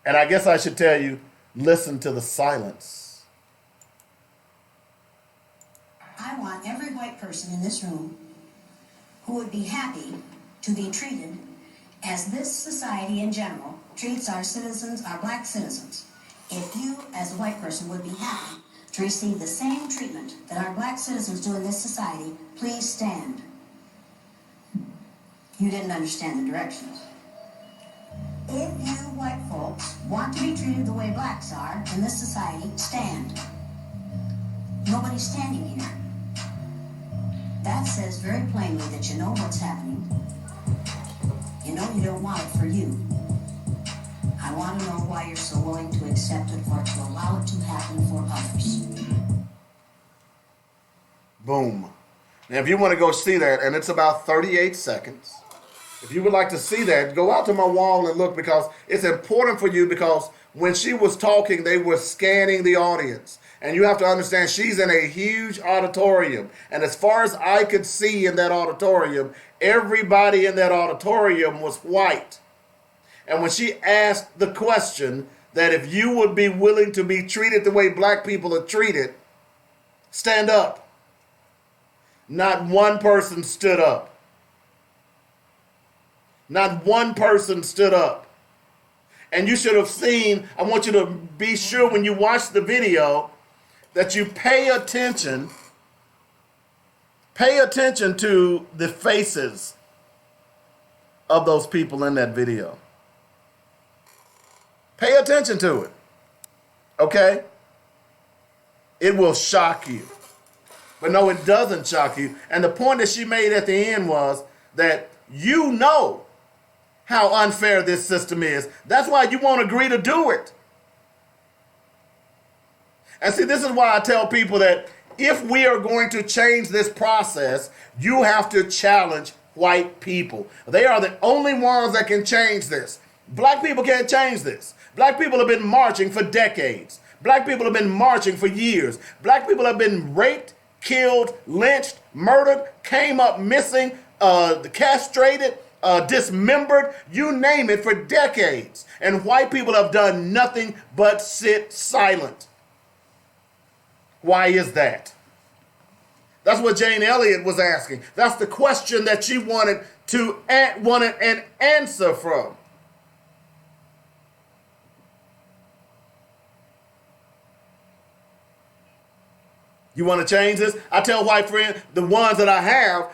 And I guess I should tell you, listen to the silence. I want every white person in this room who would be happy to be treated as this society in general treats our citizens, our black citizens. If you, as a white person, would be happy to receive the same treatment that our black citizens do in this society, please stand. You didn't understand the directions. If you white folks want to be treated the way blacks are in this society, stand. Nobody's standing here. That says very plainly that you know what's happening. You know you don't want it for you. I want to know why you're so willing to accept it or to allow it to happen for others. Boom. Now, if you want to go see that, and it's about 38 seconds, if you would like to see that, go out to my wall and look, because it's important for you, because when she was talking, they were scanning the audience. And you have to understand, she's in a huge auditorium. And as far as I could see in that auditorium, everybody in that auditorium was white. And when she asked the question that if you would be willing to be treated the way black people are treated, stand up. Not one person stood up. Not one person stood up. And you should have seen, I want you to be sure when you watch the video that you pay attention to the faces of those people in that video. Pay attention to it. Okay? It will shock you. But no, it doesn't shock you. And the point that she made at the end was that you know how unfair this system is. That's why you won't agree to do it. And see, this is why I tell people that if we are going to change this process, you have to challenge white people. They are the only ones that can change this. Black people can't change this. Black people have been marching for decades. Black people have been marching for years. Black people have been raped, killed, lynched, murdered, came up missing, castrated, dismembered, you name it, for decades. And white people have done nothing but sit silent. Why is that? That's what Jane Elliott was asking. That's the question that she wanted an answer from. You want to change this? I tell white friends, the ones that I have,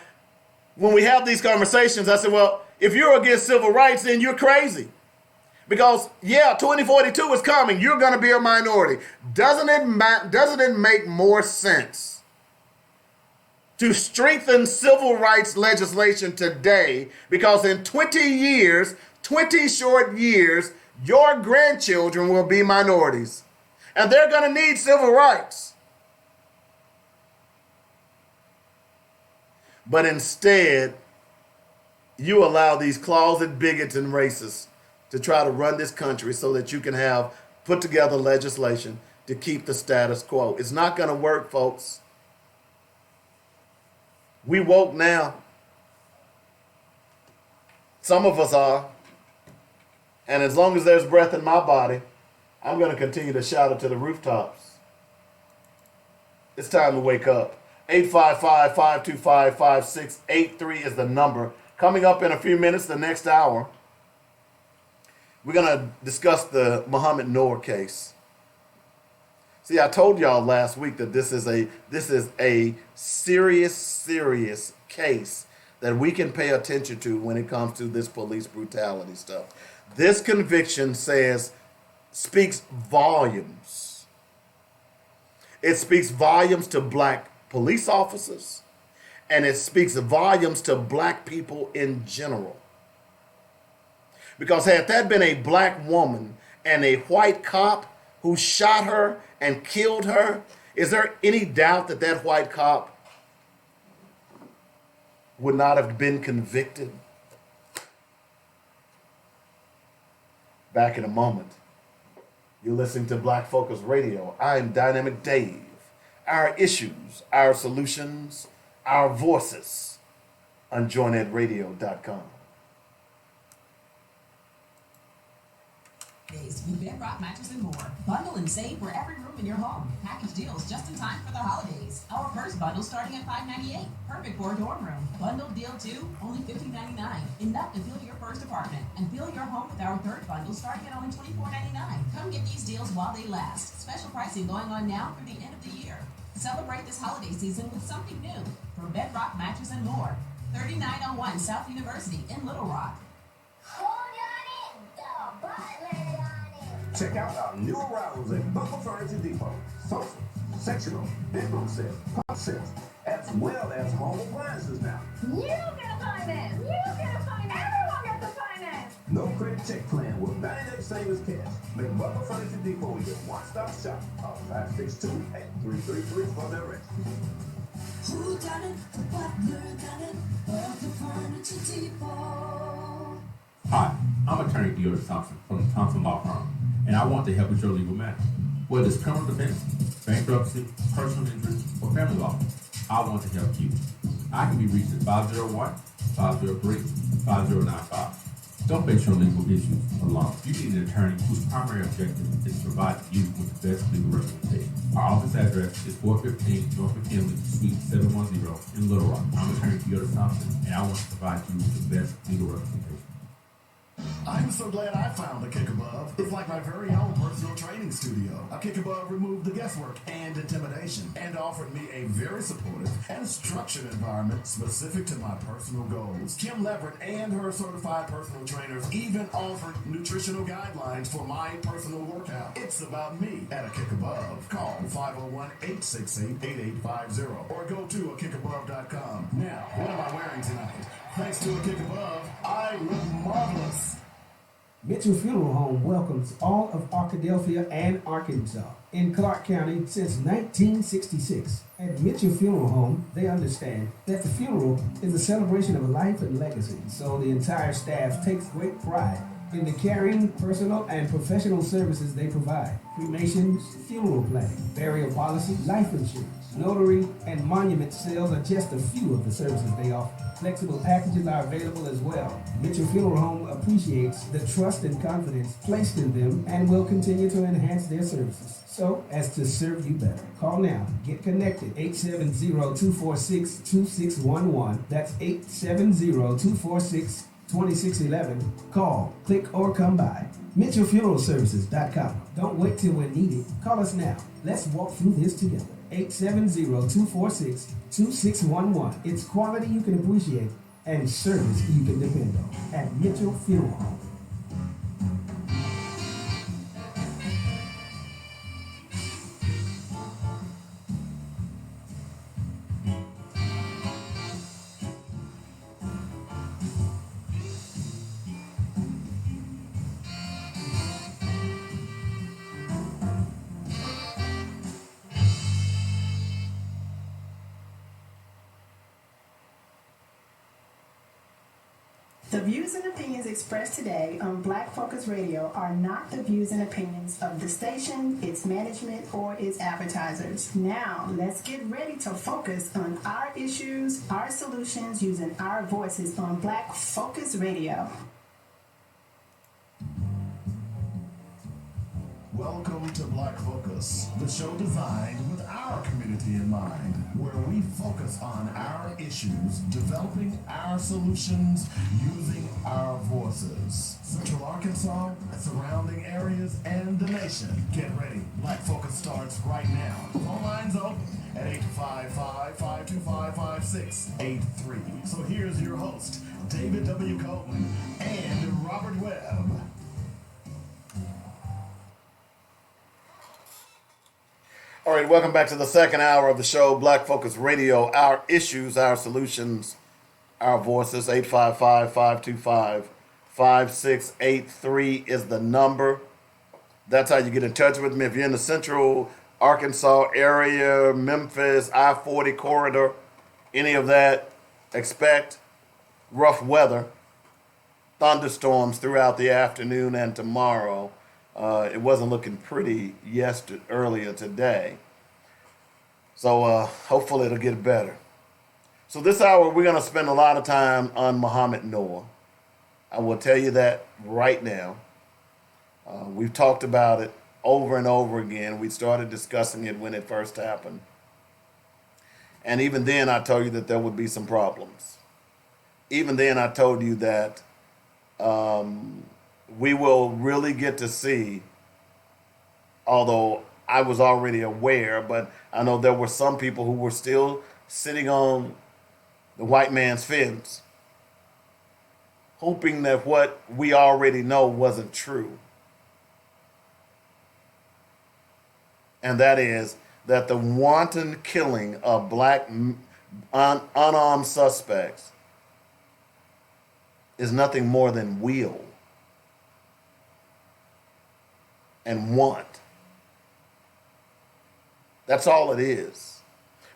when we have these conversations, I say, well, if you're against civil rights, then you're crazy. Because, yeah, 2042 is coming. You're going to be a minority. Doesn't it make more sense to strengthen civil rights legislation today? Because in 20 years, 20 short years, your grandchildren will be minorities. And they're going to need civil rights. But instead, you allow these closet bigots and racists to try to run this country so that you can have put together legislation to keep the status quo. It's not going to work, folks. We woke now. Some of us are. And as long as there's breath in my body, I'm going to continue to shout it to the rooftops. It's time to wake up. 855-525-5683 is the number. Coming up in a few minutes, the next hour, we're going to discuss the Muhammad Noor case. See, I told y'all last week that this is a serious case that we can pay attention to when it comes to this police brutality stuff. This conviction speaks volumes. It speaks volumes to black police officers, and it speaks volumes to black people in general. Because had that been a black woman and a white cop who shot her and killed her, is there any doubt that that white cop would not have been convicted? Back in a moment. You're listening to Black Focus Radio. I'm Dynamic Dave. Our issues, our solutions, our voices on joinetradio.com. With Bedrock Mattress and More. Bundle and save for every room in your home. Package deals just in time for the holidays. Our first bundle starting at $5.98. Perfect for a dorm room. Bundle deal 2, only $15.99. Enough to fill your first apartment. And fill your home with our third bundle starting at only $24.99. Come get these deals while they last. Special pricing going on now through the end of the year. Celebrate this holiday season with something new. From Bedrock Mattress and More. 3901 South University in Little Rock. Check out our new arrivals at Bumper Furniture Depot. Sofa, sectional, bedroom set, pop sets, as well as home appliances now. You get a finance! You get a finance! Everyone gets a finance! No credit check plan with 99 same as cash. Make Bumper Furniture Depot your one-stop shop. Call 562-8333 for directions. Who done it? What done it? Bumper Furniture Depot. Hi, I'm attorney Theodore Thompson from the Thompson Law Firm, and I want to help with your legal matter. Whether it's criminal defense, bankruptcy, personal injury, or family law, I want to help you. I can be reached at 501-503-5095. Don't face your legal issues alone. You need an attorney whose primary objective is to provide you with the best legal representation. Our office address is 415 North McKinley, Suite 710 in Little Rock. I'm attorney Theodore Thompson, and I want to provide you with the best legal representation. I'm so glad I found a Kick Above. It's like my very own personal training studio. A Kick Above removed the guesswork and intimidation and offered me a very supportive and structured environment specific to my personal goals. Kim Leverett and her certified personal trainers even offered nutritional guidelines for my personal workout. It's about me at a Kick Above. Call 501-868-8850 or go to akickabove.com. Now, what am I wearing tonight? Thanks to a Kick Above, I look marvelous. Mitchell Funeral Home welcomes all of Arkadelphia and Arkansas in Clark County since 1966. At Mitchell Funeral Home, they understand that the funeral is a celebration of life and legacy, so the entire staff takes great pride in the caring, personal, and professional services they provide. Cremations, funeral planning, burial policy, life insurance, notary, and monument sales are just a few of the services they offer. Flexible packages are available as well. Mitchell Funeral Home appreciates the trust and confidence placed in them and will continue to enhance their services so as to serve you better. Call now. Get connected. 870-246-2611. That's 870-246-2611. Call, click, or come by. MitchellFuneralServices.com. Don't wait till we're needed. Call us now. Let's walk through this together. 870-246-2611. It's quality you can appreciate and service you can depend on at Mitchell Funeral Home. The views and opinions expressed today on Black Focus Radio are not the views and opinions of the station, its management, or its advertisers. Now, let's get ready to focus on our issues, our solutions, using our voices on Black Focus Radio. Welcome to Black Focus, the show designed with our community in mind, where we focus on our issues, developing our solutions, using our voices. Central Arkansas, surrounding areas, and the nation. Get ready. Black Focus starts right now. Phone lines open at 855-525-5683. So here's your host, David W. Coleman and Robert Webb. All right, welcome back to the second hour of the show, Black Focus Radio. Our issues, our solutions, our voices. 855-525-5683 is the number. That's how you get in touch with me. If you're in the central Arkansas area, Memphis, I-40 corridor, any of that, expect rough weather, thunderstorms throughout the afternoon and tomorrow. It wasn't looking pretty earlier today. So hopefully it'll get better. So this hour, we're going to spend a lot of time on Muhammad Noor. I will tell you that right now. We've talked about it over and over again. We started discussing it when it first happened. And even then, I told you that there would be some problems. Even then, I told you that we will really get to see, although I was already aware, but I know there were some people who were still sitting on the white man's fence, hoping that what we already know wasn't true. And that is that the wanton killing of black unarmed suspects is nothing more than will and want. That's all it is.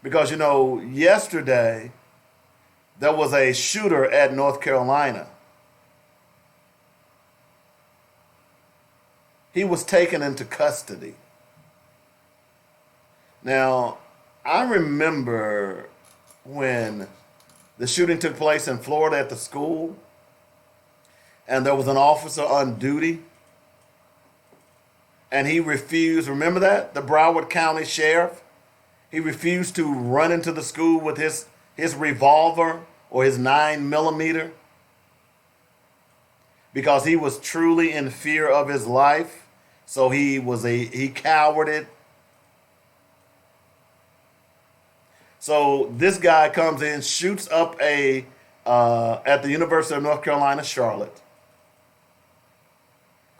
Because, yesterday there was a shooter at North Carolina. He was taken into custody. Now, I remember when the shooting took place in Florida at the school, and there was an officer on duty, and he refused, remember that? The Broward County Sheriff? He refused to run into the school with his revolver or his 9mm because he was truly in fear of his life. So he cowered. So this guy comes in, shoots up at the University of North Carolina, Charlotte,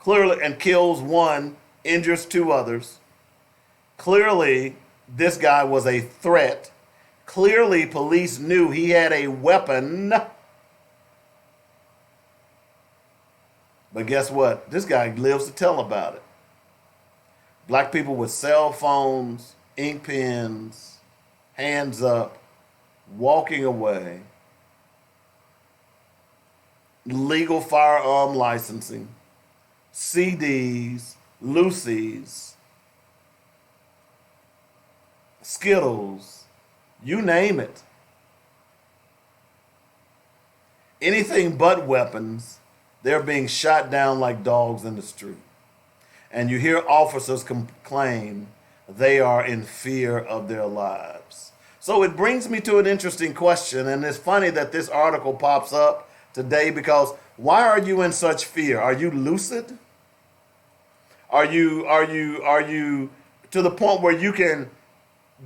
clearly, and kills one, injures two others. Clearly, this guy was a threat. Clearly, police knew he had a weapon. But guess what? This guy lives to tell about it. Black people with cell phones, ink pens, hands up, walking away, legal firearm licensing, CDs, Lucy's, Skittles, you name it. Anything but weapons, they're being shot down like dogs in the street. And you hear officers claim they are in fear of their lives. So it brings me to an interesting question, and it's funny that this article pops up today, because why are you in such fear? Are you lucid? Are you to the point where you can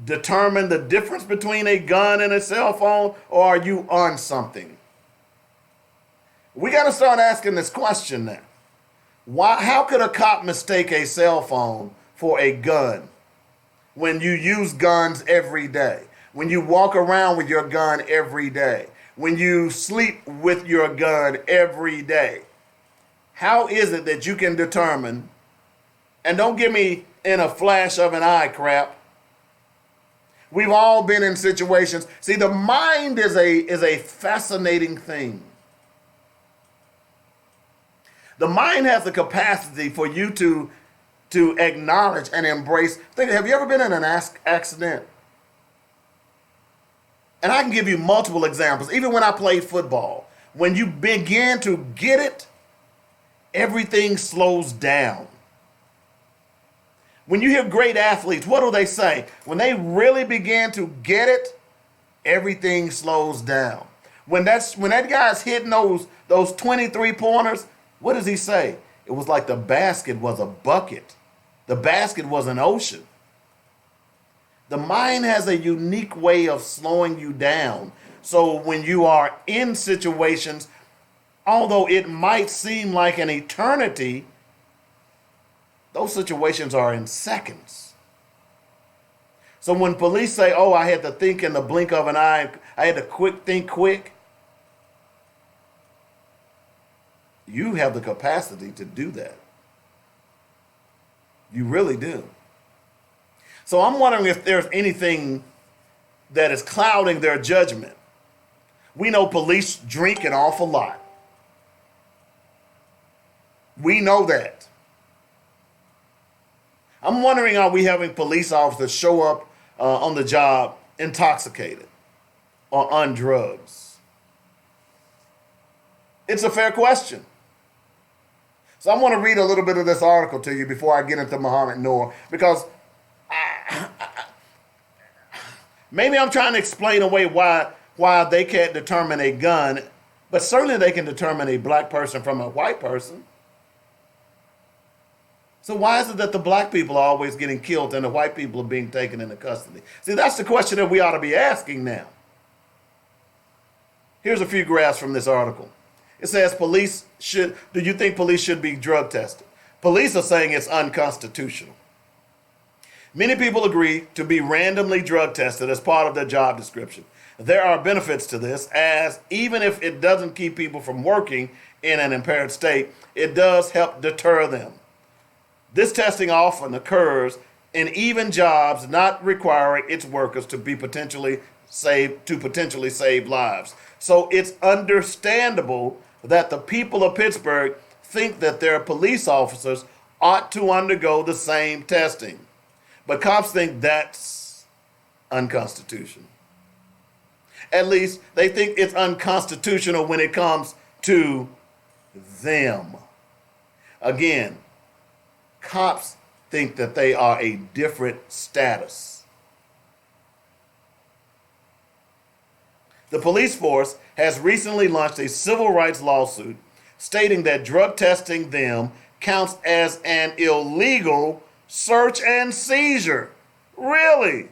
determine the difference between a gun and a cell phone, or are you on something? We got to start asking this question now. How could a cop mistake a cell phone for a gun when you use guns every day, when you walk around with your gun every day, when you sleep with your gun every day? How is it that you can determine, and don't give me in a flash of an eye crap, we've all been in situations. See, the mind is a fascinating thing. The mind has the capacity for you to acknowledge and embrace. Have you ever been in an accident? And I can give you multiple examples. Even when I played football, when you begin to get it, everything slows down. When you hear great athletes, what do they say? When they really begin to get it, everything slows down. When that guy's hitting those 23-pointers, what does he say? It was like the basket was a bucket. The basket was an ocean. The mind has a unique way of slowing you down. So when you are in situations, although it might seem like an eternity, those situations are in seconds. So when police say, oh, I had to think in the blink of an eye, I had to think quick, you have the capacity to do that. You really do. So I'm wondering if there's anything that is clouding their judgment. We know police drink an awful lot. We know that. I'm wondering, are we having police officers show up on the job intoxicated or on drugs? It's a fair question. So I want to read a little bit of this article to you before I get into Muhammad Noor, because maybe I'm trying to explain away why they can't determine a gun, but certainly they can determine a black person from a white person. So why is it that the black people are always getting killed and the white people are being taken into custody? See, that's the question that we ought to be asking now. Here's a few graphs from this article. It says do you think police should be drug tested? Police are saying it's unconstitutional. Many people agree to be randomly drug tested as part of their job description. There are benefits to this, as even if it doesn't keep people from working in an impaired state, it does help deter them. This testing often occurs in even jobs not requiring its workers to potentially save lives. So it's understandable that the people of Pittsburgh think that their police officers ought to undergo the same testing. But cops think that's unconstitutional. At least they think it's unconstitutional when it comes to them. Again, cops think that they are a different status. The police force has recently launched a civil rights lawsuit stating that drug testing them counts as an illegal search and seizure. Really?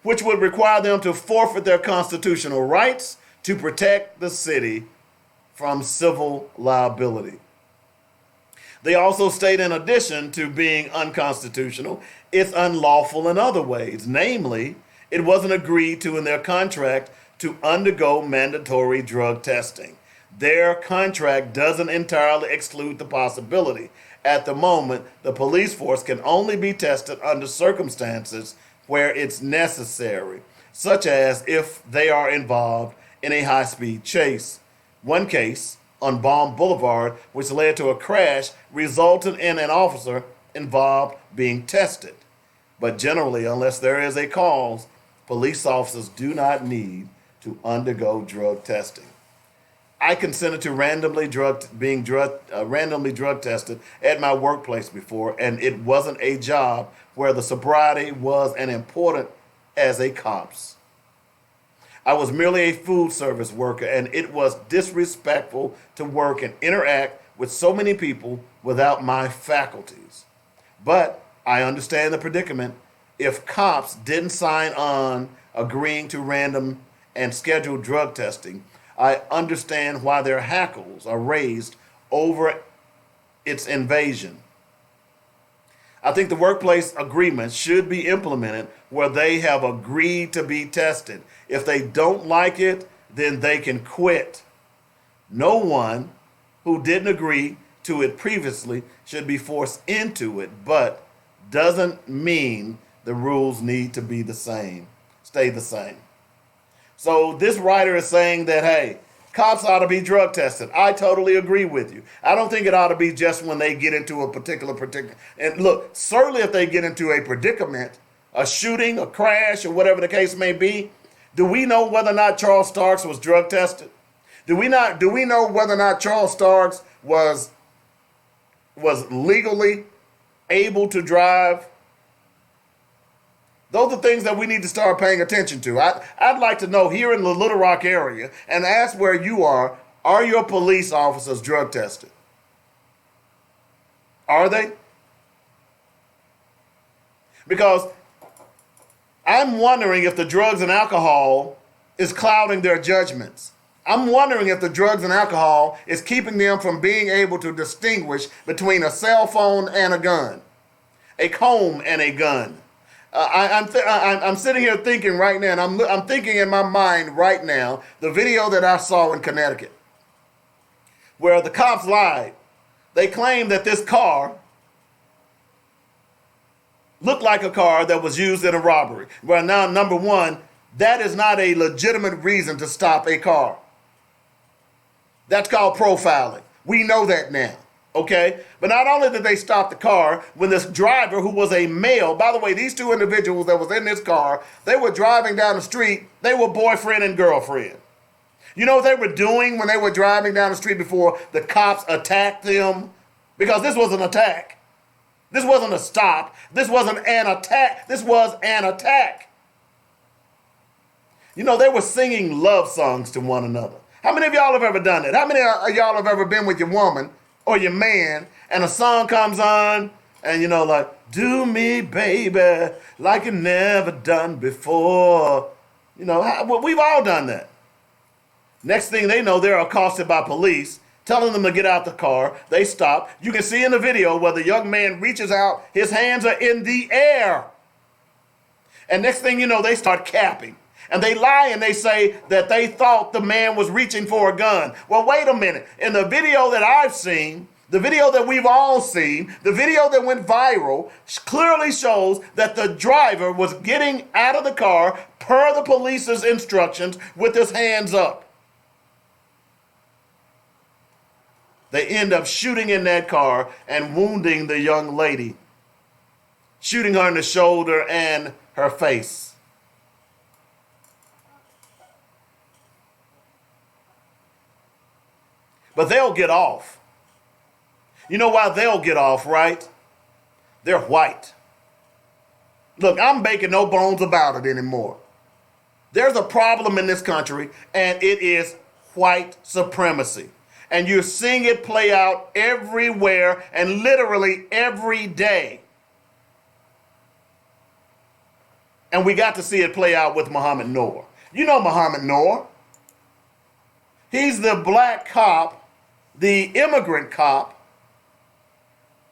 Which would require them to forfeit their constitutional rights to protect the city from civil liability. They also state, in addition to being unconstitutional, it's unlawful in other ways. Namely, it wasn't agreed to in their contract to undergo mandatory drug testing. Their contract doesn't entirely exclude the possibility. At the moment, the police force can only be tested under circumstances where it's necessary, such as if they are involved in a high-speed chase. One case on Baum Boulevard, which led to a crash, resulted in an officer involved being tested. But generally, unless there is a cause, police officers do not need to undergo drug testing. I consented to randomly drug tested at my workplace before, and it wasn't a job where the sobriety was as important as a cop's. I was merely a food service worker, and it was disrespectful to work and interact with so many people without my faculties. But I understand the predicament. If cops didn't sign on agreeing to random and scheduled drug testing, I understand why their hackles are raised over its invasion. I think the workplace agreements should be implemented where they have agreed to be tested. If they don't like it, then they can quit. No one who didn't agree to it previously should be forced into it, but doesn't mean the rules need to be the same, stay the same. So this writer is saying that, hey, cops ought to be drug tested. I totally agree with you. I don't think it ought to be just when they get into a particular. And look, certainly if they get into a predicament, a shooting, a crash, or whatever the case may be, do we know whether or not Charles Starks was drug tested? Do we know whether or not Charles Starks was legally able to drive? Those are things that we need to start paying attention to. I'd like to know here in the Little Rock area, and ask where you are your police officers drug tested? Are they? Because I'm wondering if the drugs and alcohol is clouding their judgments. I'm wondering if the drugs and alcohol is keeping them from being able to distinguish between a cell phone and a gun, a comb and a gun. I'm sitting here thinking right now, and I'm thinking in my mind right now, the video that I saw in Connecticut, where the cops lied. They claimed that this car looked like a car that was used in a robbery. Well, now, number one, that is not a legitimate reason to stop a car. That's called profiling. We know that now. Okay? But not only did they stop the car, when this driver, who was a male, by the way, these two individuals that was in this car, they were driving down the street, they were boyfriend and girlfriend. You know what they were doing when they were driving down the street before the cops attacked them? Because this was an attack. This wasn't a stop. This wasn't an attack. This was an attack. You know, they were singing love songs to one another. How many of y'all have ever done that? How many of y'all have ever been with your woman or your man, and a song comes on, and you know, like, do me, baby, like you never done before. You know, we've all done that. Next thing they know, they're accosted by police, telling them to get out the car. They stop. You can see in the video where the young man reaches out, his hands are in the air. And next thing you know, they start capping. And they lie and they say that they thought the man was reaching for a gun. Well, wait a minute. In the video that I've seen, the video that we've all seen, the video that went viral, clearly shows that the driver was getting out of the car per the police's instructions with his hands up. They end up shooting in that car and wounding the young lady, shooting her in the shoulder and her face. But they'll get off. You know why they'll get off, right? They're white. Look, I'm making no bones about it anymore. There's a problem in this country, and it is white supremacy. And you're seeing it play out everywhere and literally every day. And we got to see it play out with Muhammad Noor. You know Muhammad Noor. He's the black cop, the immigrant cop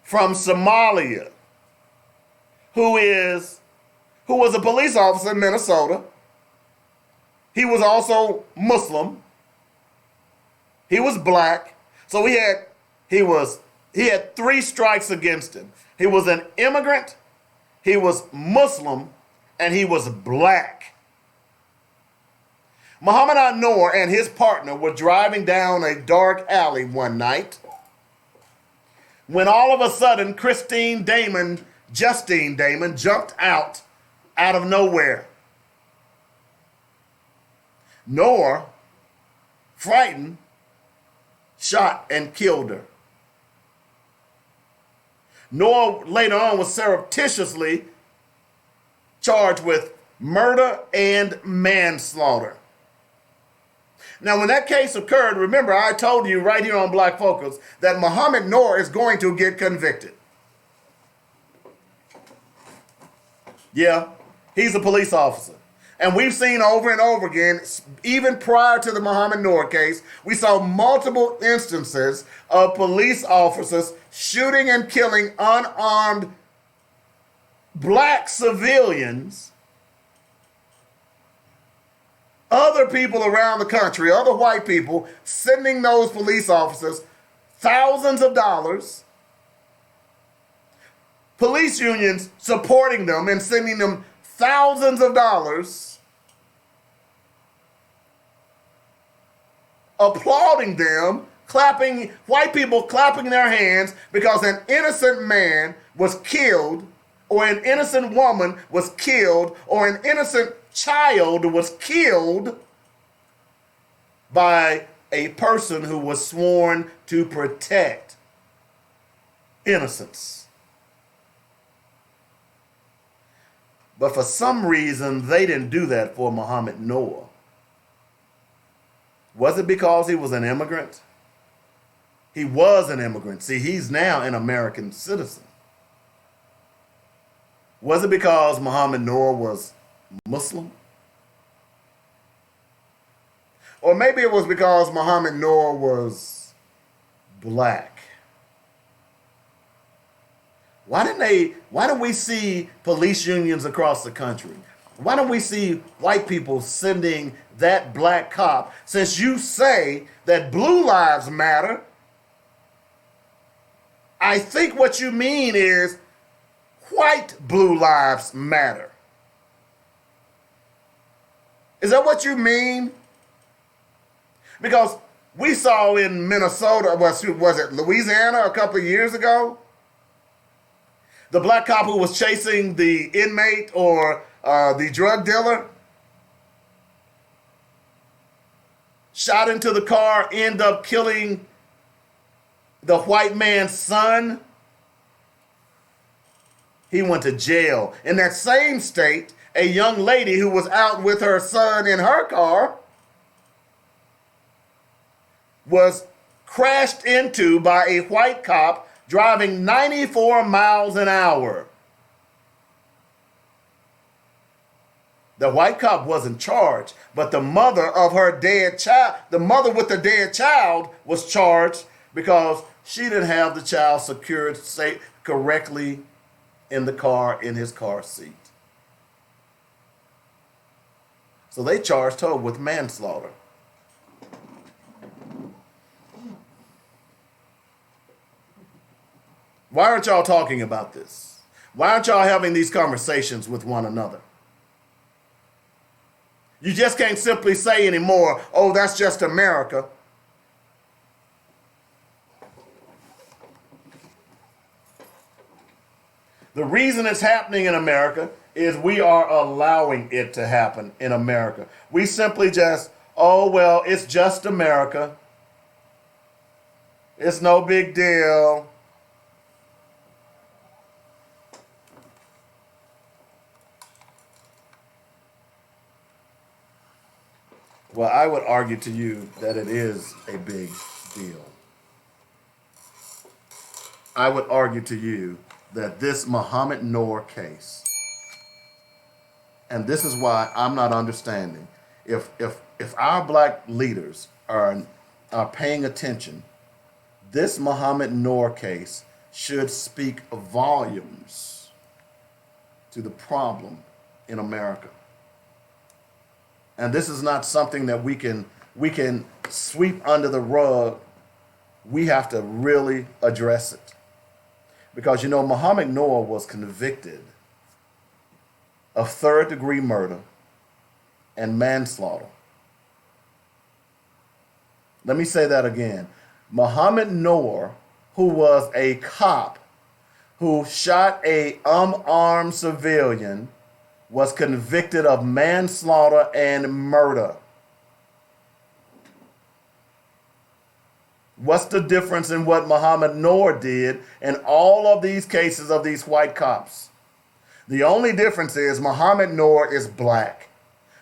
from Somalia, who was a police officer in Minnesota. He was also Muslim. He was black. So he had 3 strikes against him. He was an immigrant, he was Muslim, and he was black. Muhammad Noor and his partner were driving down a dark alley one night when all of a sudden Justine Damon jumped out of nowhere. Noor, frightened, shot and killed her. Noor later on was surreptitiously charged with murder and manslaughter. Now, when that case occurred, remember I told you right here on Black Focus that Muhammad Noor is going to get convicted. Yeah, he's a police officer. And we've seen over and over again, even prior to the Muhammad Noor case, we saw multiple instances of police officers shooting and killing unarmed black civilians, other people around the country, other white people, sending those police officers thousands of dollars, police unions supporting them and sending them thousands of dollars, applauding them, clapping, white people clapping their hands because an innocent man was killed, or an innocent woman was killed, or an innocent child was killed by a person who was sworn to protect innocence. But for some reason, they didn't do that for Muhammad Noor. Was it because he was an immigrant? He was an immigrant. See, he's now an American citizen. Was it because Muhammad Noor was Muslim? Or maybe it was because Muhammad Noor was black. Why don't we see police unions across the country? Why don't we see white people sending that black cop? Since you say that blue lives matter, I think what you mean is white blue lives matter. Is that what you mean? Because we saw in Minnesota, was it Louisiana a couple of years ago? The black cop who was chasing the inmate or the drug dealer, shot into the car, ended up killing the white man's son. He went to jail. In that same state, a young lady who was out with her son in her car was crashed into by a white cop driving 94 miles an hour. The white cop wasn't charged, but the mother of her dead child, the mother with the dead child, was charged because she didn't have the child secured correctly in the car, in his car seat. So they charged her with manslaughter. Why aren't y'all talking about this? Why aren't y'all having these conversations with one another? You just can't simply say anymore, oh, that's just America. The reason it's happening in America is we are allowing it to happen in America. We simply just, oh, well, it's just America. It's no big deal. Well, I would argue to you that it is a big deal. I would argue to you that this Muhammad Noor case, and this is why I'm not understanding, if our black leaders are paying attention, this Muhammad Noor case should speak volumes to the problem in America. And this is not something that we can sweep under the rug. We have to really address it. Because, you know, Muhammad Noor was convicted of third-degree murder and manslaughter. Let me say that again. Muhammad Noor, who was a cop who shot a unarmed civilian, was convicted of manslaughter and murder. What's the difference in what Muhammad Noor did in all of these cases of these white cops? The only difference is Muhammad Noor is black.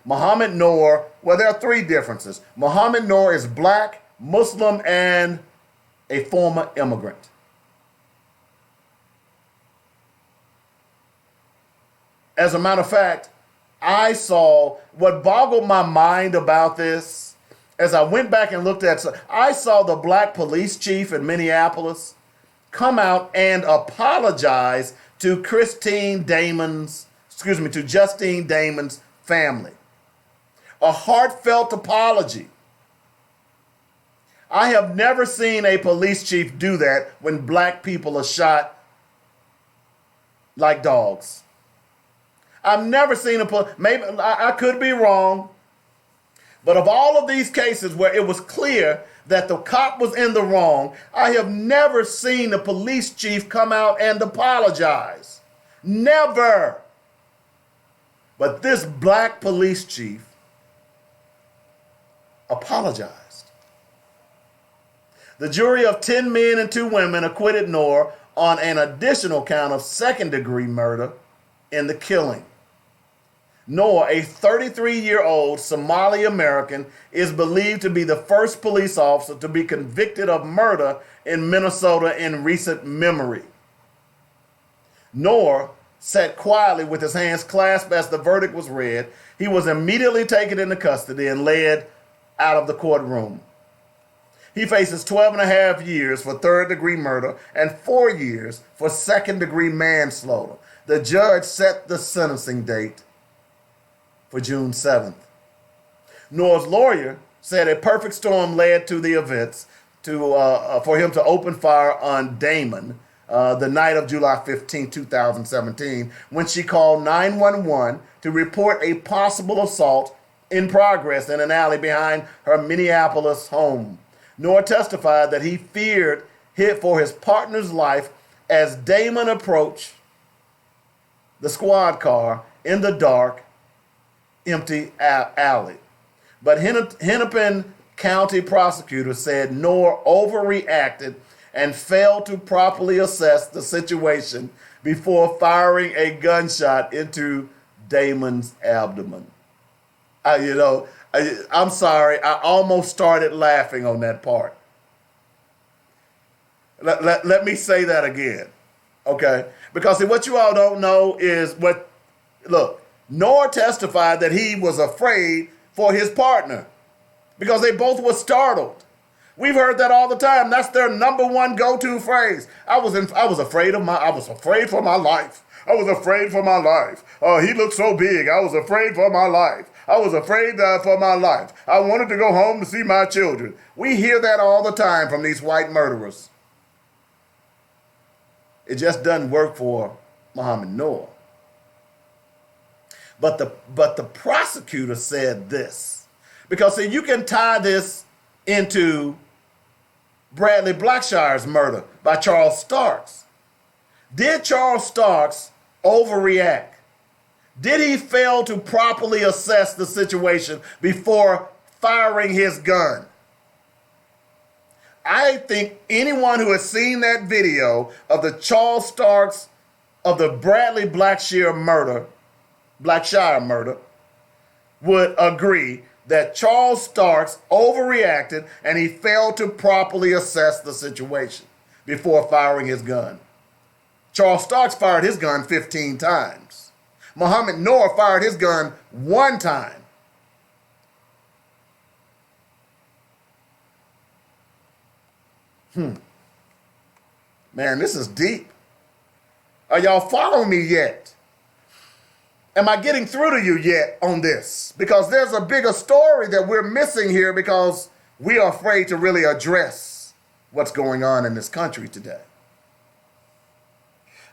Muhammad Noor, well, there are three differences. Muhammad Noor is black, Muslim, and a former immigrant. As a matter of fact, I saw what boggled my mind about this. As I went back and looked at, I saw the black police chief in Minneapolis come out and apologize to Justine Damon's family. A heartfelt apology. I have never seen a police chief do that when black people are shot like dogs. I've never seen maybe I could be wrong, but of all of these cases where it was clear that the cop was in the wrong, I have never seen the police chief come out and apologize. Never. But this black police chief apologized. The jury of 10 men and 2 women acquitted Noor on an additional count of second-degree murder in the killing. Noor, a 33-year-old Somali American, is believed to be the first police officer to be convicted of murder in Minnesota in recent memory. Noor sat quietly with his hands clasped as the verdict was read. He was immediately taken into custody and led out of the courtroom. He faces 12 and a half years for third-degree murder and 4 years for second-degree manslaughter. The judge set the sentencing date for June 7th. Noor's lawyer said a perfect storm led to the events for him to open fire on Damon the night of July 15, 2017, when she called 911 to report a possible assault in progress in an alley behind her Minneapolis home. Noor testified that he feared for his partner's life as Damon approached the squad car in the dark, empty alley. But Hennepin County prosecutor said Noor overreacted and failed to properly assess the situation before firing a gunshot into Damon's abdomen. I'm sorry, I almost started laughing on that part. Let me say that again, okay? Because what you all don't know is Noor testified that he was afraid for his partner because they both were startled. We've heard that all the time. That's their number one go-to phrase. I was afraid for my life. I was afraid for my life. Oh, he looked so big. I was afraid for my life. I was afraid for my life. I wanted to go home to see my children. We hear that all the time from these white murderers. It just doesn't work for Muhammad Noor. But the prosecutor said this, because see, you can tie this into Bradley Blackshire's murder by Charles Starks. Did Charles Starks overreact? Did he fail to properly assess the situation before firing his gun? I think anyone who has seen that video of the Charles Starks of the Bradley Blackshire murder would agree that Charles Starks overreacted and he failed to properly assess the situation before firing his gun. Charles Starks fired his gun 15 times. Muhammad Noor fired his gun 1 time. Man, this is deep. Are y'all following me yet? Am I getting through to you yet on this? Because there's a bigger story that we're missing here because we are afraid to really address what's going on in this country today.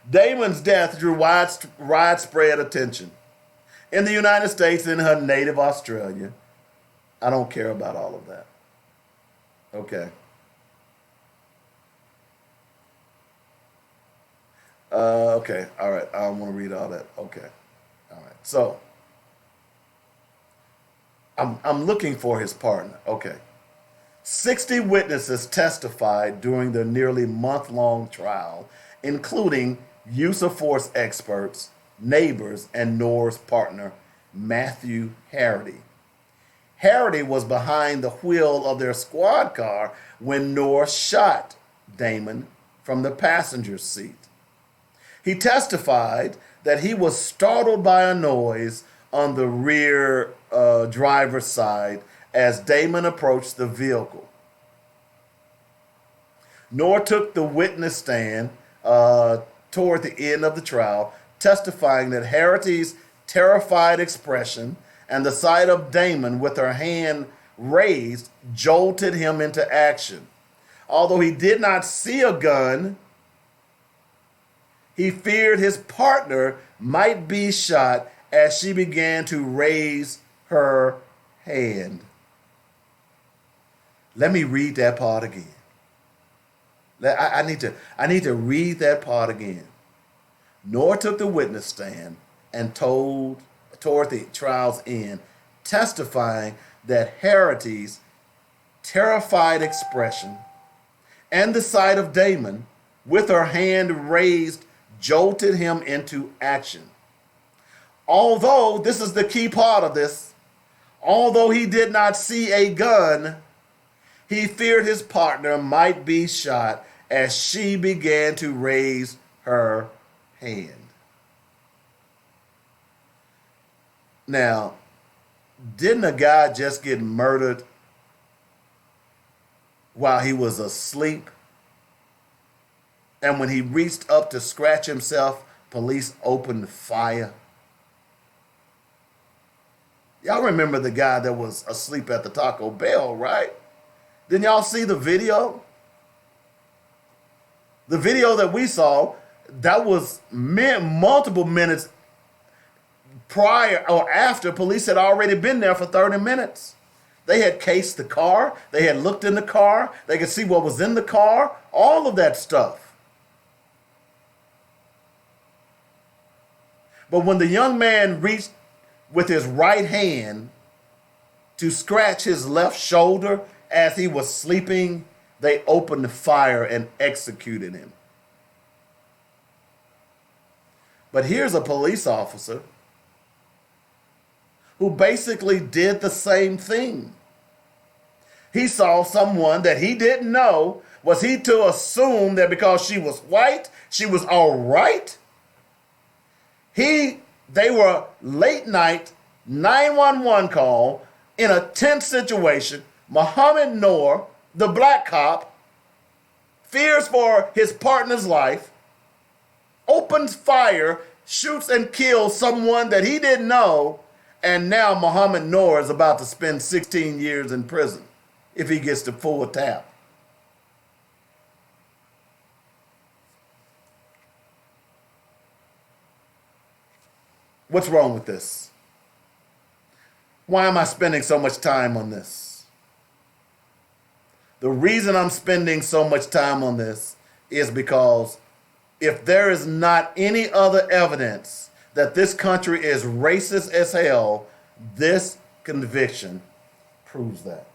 Damon's death drew widespread attention in the United States and her native Australia. I don't care about all of that. Okay. Okay. All right. I don't want to read all that. Okay. All right. So I'm looking for his partner. Okay. 60 witnesses testified during the nearly month-long trial, including use of force experts, neighbors, and Noor's partner, Matthew Harity. Harity was behind the wheel of their squad car when Noor shot Damon from the passenger seat. He testified that he was startled by a noise on the rear driver's side as Damon approached the vehicle. Noor took the witness stand toward the end of the trial, testifying that Harity's terrified expression and the sight of Damon with her hand raised jolted him into action. Although he did not see a gun, he feared his partner might be shot as she began to raise her hand. Let me read that part again. I need to read that part again. Noor took the witness stand and toward the trial's end, testifying that Harity's terrified expression and the sight of Damon with her hand raised jolted him into action. Although, this is the key part of this, although he did not see a gun, he feared his partner might be shot as she began to raise her hand. Now, didn't a guy just get murdered while he was asleep? And when he reached up to scratch himself, police opened fire. Y'all remember the guy that was asleep at the Taco Bell, right? Didn't y'all see the video? The video that we saw, that was multiple minutes prior or after police had already been there for 30 minutes. They had cased the car. They had looked in the car. They could see what was in the car. All of that stuff. But when the young man reached with his right hand to scratch his left shoulder as he was sleeping, they opened fire and executed him. But here's a police officer who basically did the same thing. He saw someone that he didn't know. Was he to assume that because she was white, she was all right? They were late night 911 call in a tense situation. Muhammad Noor, the black cop, fears for his partner's life, opens fire, shoots and kills someone that he didn't know, and now Muhammad Noor is about to spend 16 years in prison if he gets the full tap. What's wrong with this? Why am I spending so much time on this? The reason I'm spending so much time on this is because if there is not any other evidence that this country is racist as hell, this conviction proves that.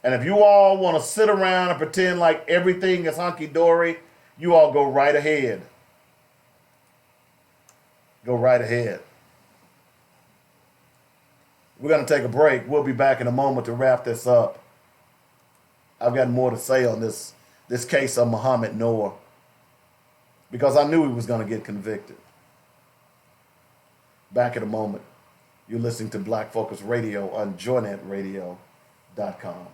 And if you all want to sit around and pretend like everything is hunky-dory, you all go right ahead. Go right ahead. We're going to take a break. We'll be back in a moment to wrap this up. I've got more to say on this case of Muhammad Noor because I knew he was going to get convicted. Back in a moment. You're listening to Black Focus Radio on joynetradio.com.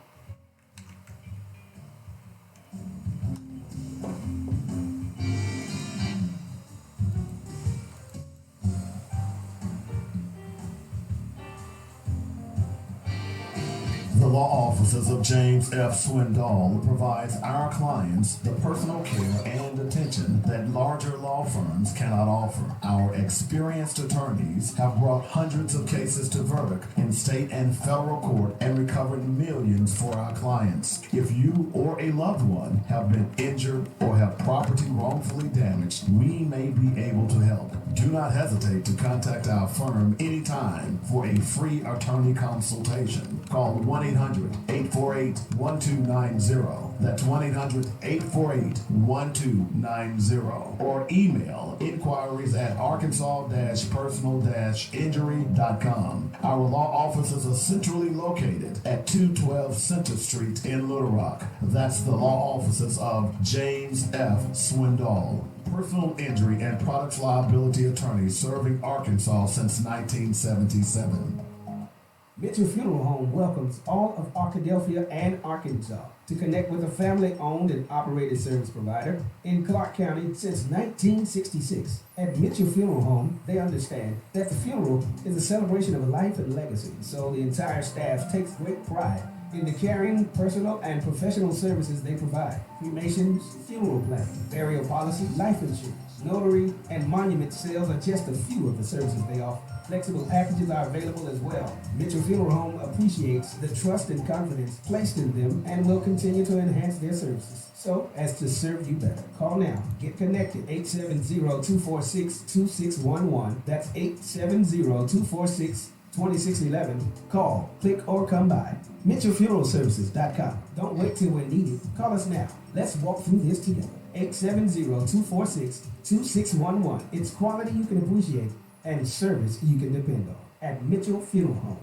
The law offices of James F. Swindoll provides our clients the personal care and attention that larger law firms cannot offer. Our experienced attorneys have brought hundreds of cases to verdict in state and federal court and recovered millions for our clients. If you or a loved one have been injured or have property wrongfully damaged, we may be able to help. Do not hesitate to contact our firm anytime for a free attorney consultation. Call 1-800-848-1290. That's 1-800-848-1290. Or email inquiries at arkansas-personal-injury.com. Our law offices are centrally located at 212 Center Street in Little Rock. That's the law offices of James F. Swindoll, personal injury and products liability attorney serving Arkansas since 1977. Mitchell Funeral Home welcomes all of Arkadelphia and Arkansas to connect with a family-owned and operated service provider in Clark County since 1966. At Mitchell Funeral Home, they understand that the funeral is a celebration of life and legacy, so the entire staff takes great pride in the caring, personal, and professional services they provide. Cremations, funeral planning, burial policy, life insurance, notary, and monument sales are just a few of the services they offer. Flexible packages are available as well. Mitchell Funeral Home appreciates the trust and confidence placed in them and will continue to enhance their services so as to serve you better. Call now. Get connected. 870-246-2611. That's 870-246-2611. Call, click, or come by. MitchellFuneralServices.com. Don't wait till we're needed. Call us now. Let's walk through this together. 870-246-2611. It's quality you can appreciate and service you can depend on at Mitchell Funeral Home.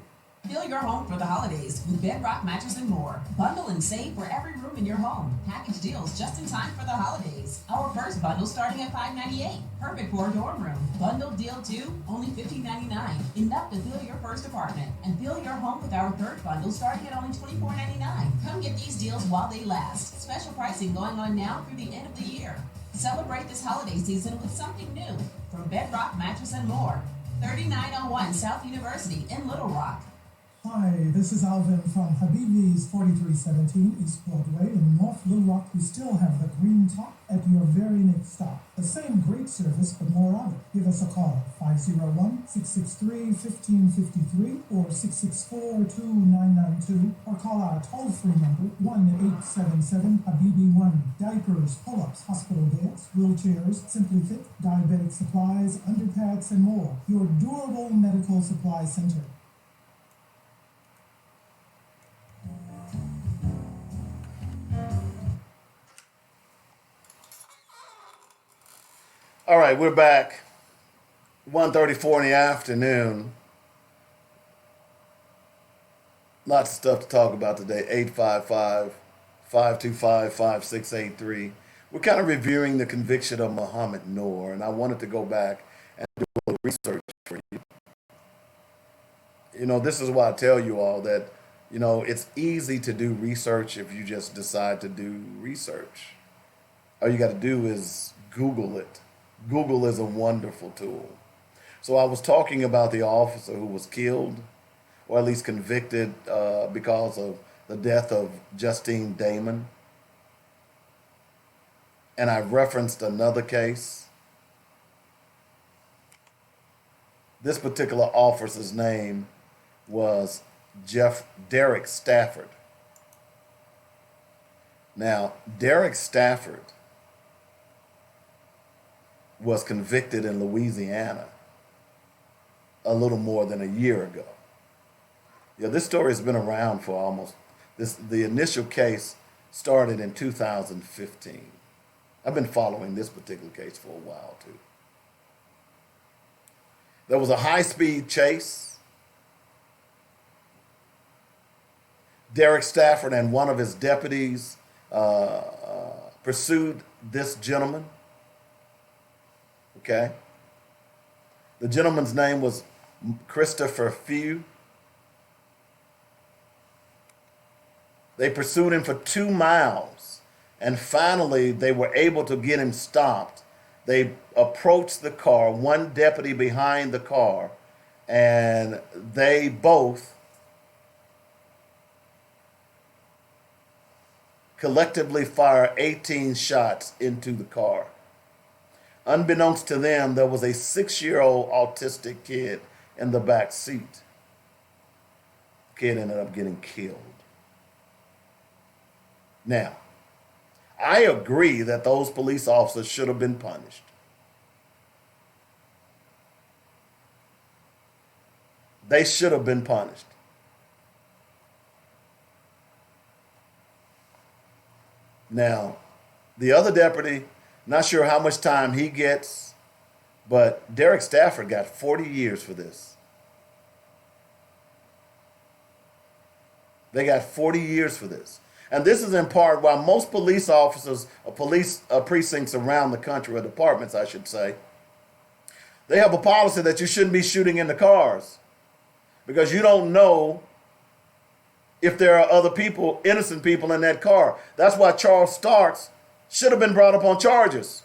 Fill your home for the holidays with Bedrock Mattress and More. Bundle and save for every room in your home. Package deals just in time for the holidays. Our first bundle starting at $5.98. Perfect for a dorm room. Bundle deal 2, only $15.99. Enough to fill your first apartment. And fill your home with our third bundle starting at only $24.99. Come get these deals while they last. Special pricing going on now through the end of the year. Celebrate this holiday season with something new from Bedrock Mattress and More. 3901 South University in Little Rock. Hi, this is Alvin from Habibi's 4317 East Broadway in North Little Rock. We still have the green top at your very next stop. The same great service, but more of it. Give us a call, 501-663-1553 or 664-2992, or call our toll-free number, 1-877-HABIBI-1. Diapers, pull-ups, hospital beds, wheelchairs, Simply Fit, diabetic supplies, underpads, and more. Your durable medical supply center. All right, we're back. 1:34 in the afternoon. Lots of stuff to talk about today. 855-525-5683. We're kind of reviewing the conviction of Muhammad Noor, and I wanted to go back and do a little research for you. You know, this is why I tell you all that, you know, it's easy to do research if you just decide to do research. All you got to do is Google it. Google is a wonderful tool. So I was talking about the officer who was killed, or at least convicted because of the death of Justine Damon. And I referenced another case. This particular officer's name was Derek Stafford. Now, Derek Stafford was convicted in Louisiana a little more than a year ago. Yeah, this story has been around for almost the initial case started in 2015. I've been following this particular case for a while too. There was a high-speed chase Derek Stafford and one of his deputies pursued this gentleman. Okay. The gentleman's name was Christopher Few. They pursued him for 2 miles, and finally they were able to get him stopped. They approached the car, one deputy behind the car, and they both collectively fired 18 shots into the car. Unbeknownst to them, there was a 6-year-old autistic kid in the back seat. The kid ended up getting killed. Now, I agree that those police officers should have been punished. They should have been punished. Now, the other deputy, not sure how much time he gets, but Derek Stafford got 40 years for this. They got 40 years for this. And this is in part why most police officers, or police precincts around the country, or departments, I should say, they have a policy that you shouldn't be shooting in the cars because you don't know if there are other people, innocent people in that car. That's why Charles Starks should have been brought up on charges.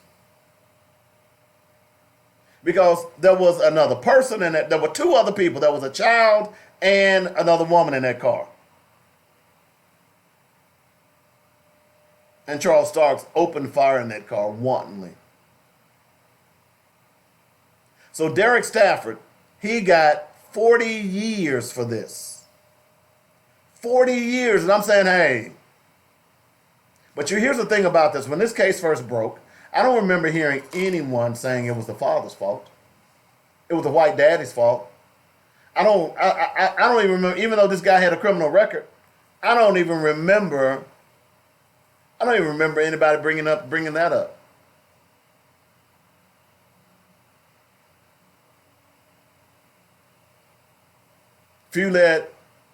Because there was another person in it. There were 2 other people. There was a child and another woman in that car. And Charles Starks opened fire in that car wantonly. So Derek Stafford, he got 40 years for this. 40 years. And I'm saying, hey. But here's the thing about this. When this case first broke, I don't remember hearing anyone saying it was the father's fault. It was the white daddy's fault. I don't even remember, even though this guy had a criminal record, I don't even remember anybody bringing that up. Few led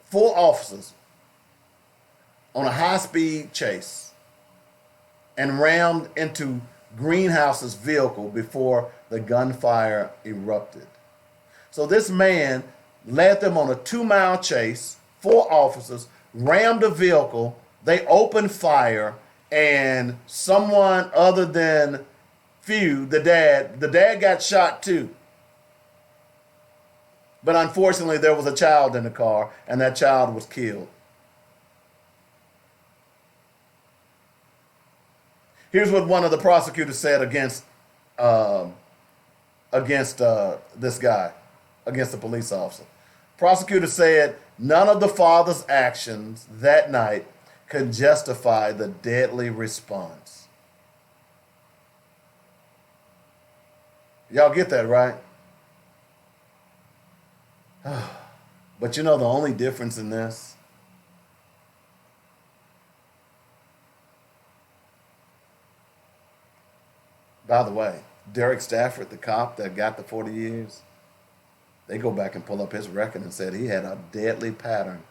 4 officers on a high-speed chase and rammed into Greenhouse's vehicle before the gunfire erupted. So this man led them on a 2-mile chase, 4 officers, rammed a vehicle, they opened fire, and someone other than Few, the dad got shot too. But unfortunately, there was a child in the car, and that child was killed. Here's what one of the prosecutors said against this guy, against the police officer. Prosecutor said, none of the father's actions that night could justify the deadly response. Y'all get that, right? But you know the only difference in this? By the way, Derek Stafford, the cop that got the 40 years, they go back and pull up his record and said he had a deadly pattern.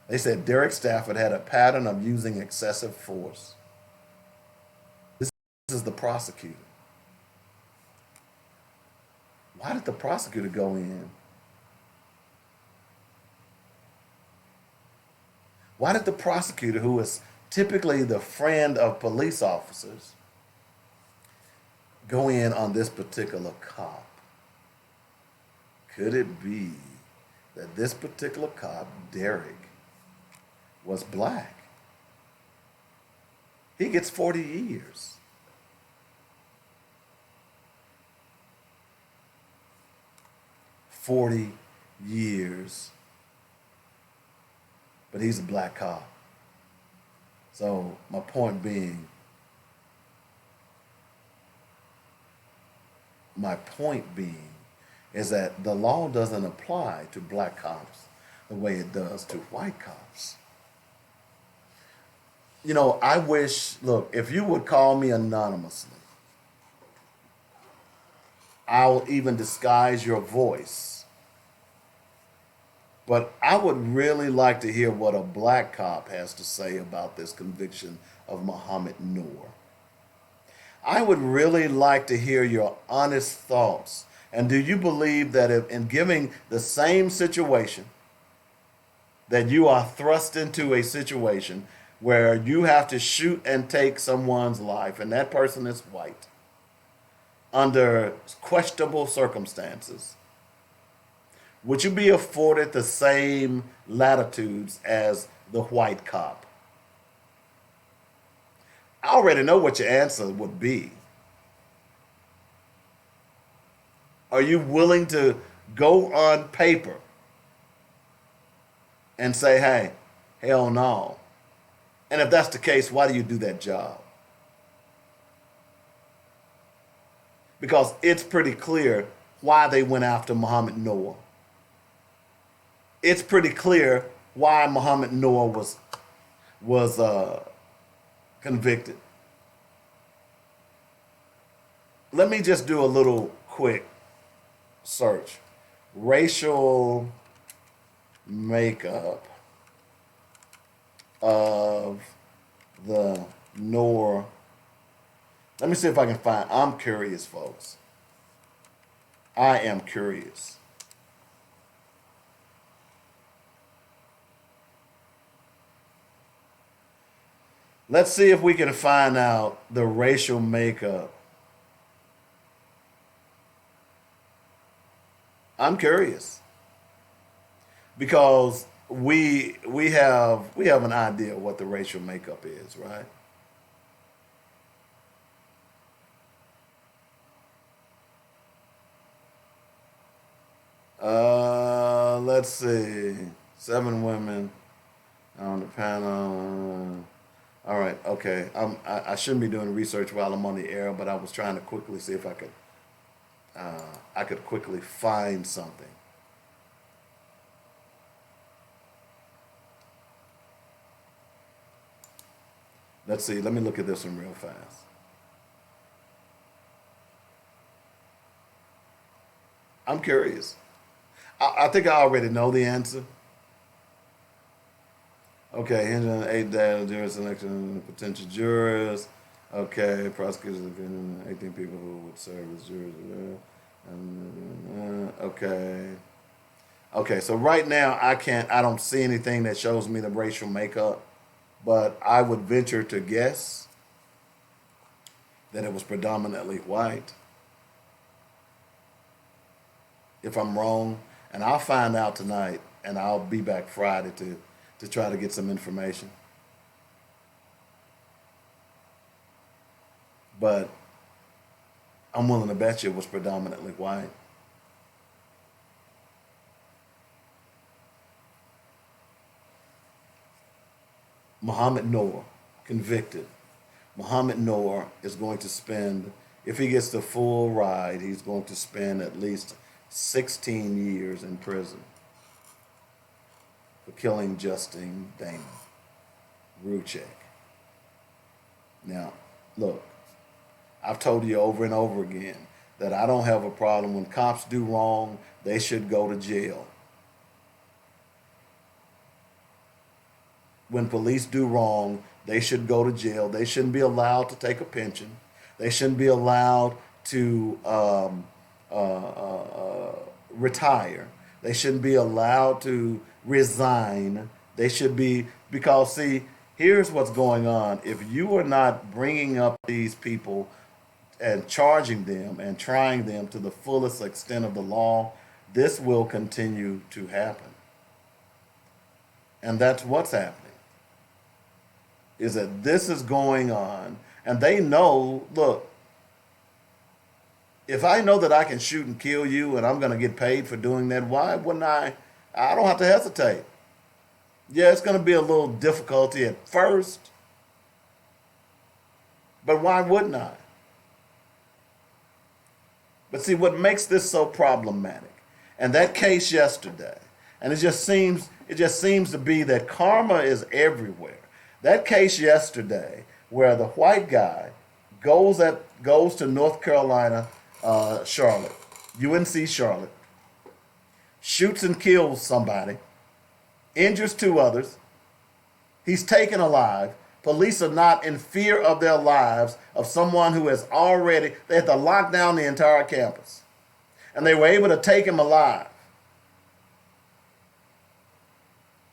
They said Derek Stafford had a pattern of using excessive force. This is the prosecutor. Why did the prosecutor go in? Why did the prosecutor, who is typically the friend of police officers, go in on this particular cop? Could it be that this particular cop, Derek, was black? He gets 40 years. $40 years. But he's a black cop. So my point being is that the law doesn't apply to black cops the way it does to white cops. You know, I wish, look, if you would call me anonymously, I'll even disguise your voice. But I would really like to hear what a black cop has to say about this conviction of Muhammad Noor. I would really like to hear your honest thoughts. And do you believe that if in giving the same situation, that you are thrust into a situation where you have to shoot and take someone's life, and that person is white, under questionable circumstances, would you be afforded the same latitudes as the white cop? I already know what your answer would be. Are you willing to go on paper and say, hey, hell no? And if that's the case, why do you do that job? Because it's pretty clear why they went after Muhammad Noor. It's pretty clear why Muhammad Noor was convicted. Let me just do a little quick search. Racial makeup of the Noor. Let me see if I can find. I'm curious, folks. I am curious. Let's see if we can find out the racial makeup. I'm curious because we have an idea of what the racial makeup is, right? Let's see. 7 women on the panel. All right, okay. I shouldn't be doing research while I'm on the air, but I was trying to quickly see if I could quickly find something. Let's see. Let me look at this one real fast. I'm curious. I think I already know the answer. Okay, hinging on 8 data, jury selection, potential jurors. Okay, prosecutors, 18 people who would serve as jurors. Okay. Okay, so right now I don't see anything that shows me the racial makeup, but I would venture to guess that it was predominantly white. If I'm wrong, and I'll find out tonight, and I'll be back Friday to try to get some information. But I'm willing to bet you it was predominantly white. Muhammad Noor, convicted. Muhammad Noor is going to spend, if he gets the full ride, he's going to spend at least 16 years in prison for killing Justine Damon Ruchek. Now, look, I've told you over and over again that I don't have a problem when cops do wrong, they should go to jail. When police do wrong, they should go to jail. They shouldn't be allowed to take a pension. They shouldn't be allowed to retire. They shouldn't be allowed to resign. They should be, because see, here's what's going on. If you are not bringing up these people and charging them and trying them to the fullest extent of the law, this will continue to happen. And that's what's happening. Is that this is going on, and they know, look, if I know that I can shoot and kill you and I'm going to get paid for doing that, why wouldn't I? I don't have to hesitate. Yeah, it's going to be a little difficulty at first, but why wouldn't I? But see, what makes this so problematic, and that case yesterday, and it just seems to be that karma is everywhere. That case yesterday, where the white guy goes to North Carolina Charlotte, UNC Charlotte, shoots and kills somebody, injures 2 others. He's taken alive. Police are not in fear of their lives of someone who has already, they had to lock down the entire campus. And they were able to take him alive.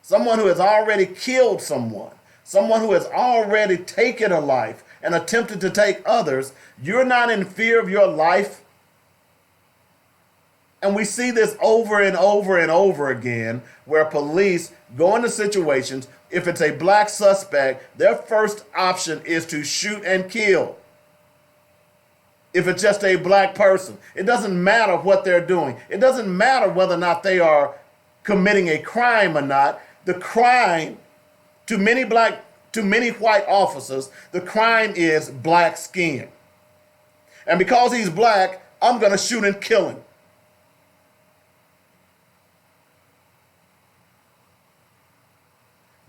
Someone who has already killed someone who has already taken a life and attempted to take others, you're not in fear of your life. And we see this over and over and over again where police go into situations, if it's a black suspect, their first option is to shoot and kill. If it's just a black person, it doesn't matter what they're doing. It doesn't matter whether or not they are committing a crime or not. The crime, to many white officers, the crime is black skin. And because he's black, I'm going to shoot and kill him.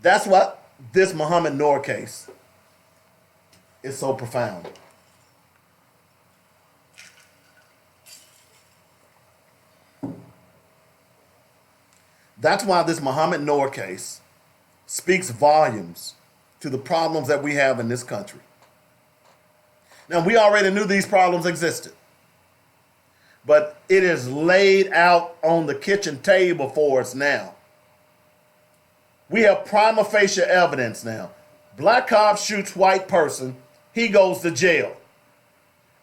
That's what this Muhammad Noor case is so profound. That's why this Muhammad Noor case speaks volumes to the problems that we have in this country. Now, we already knew these problems existed, but it is laid out on the kitchen table for us now. We have prima facie evidence now. Black cop shoots white person, he goes to jail.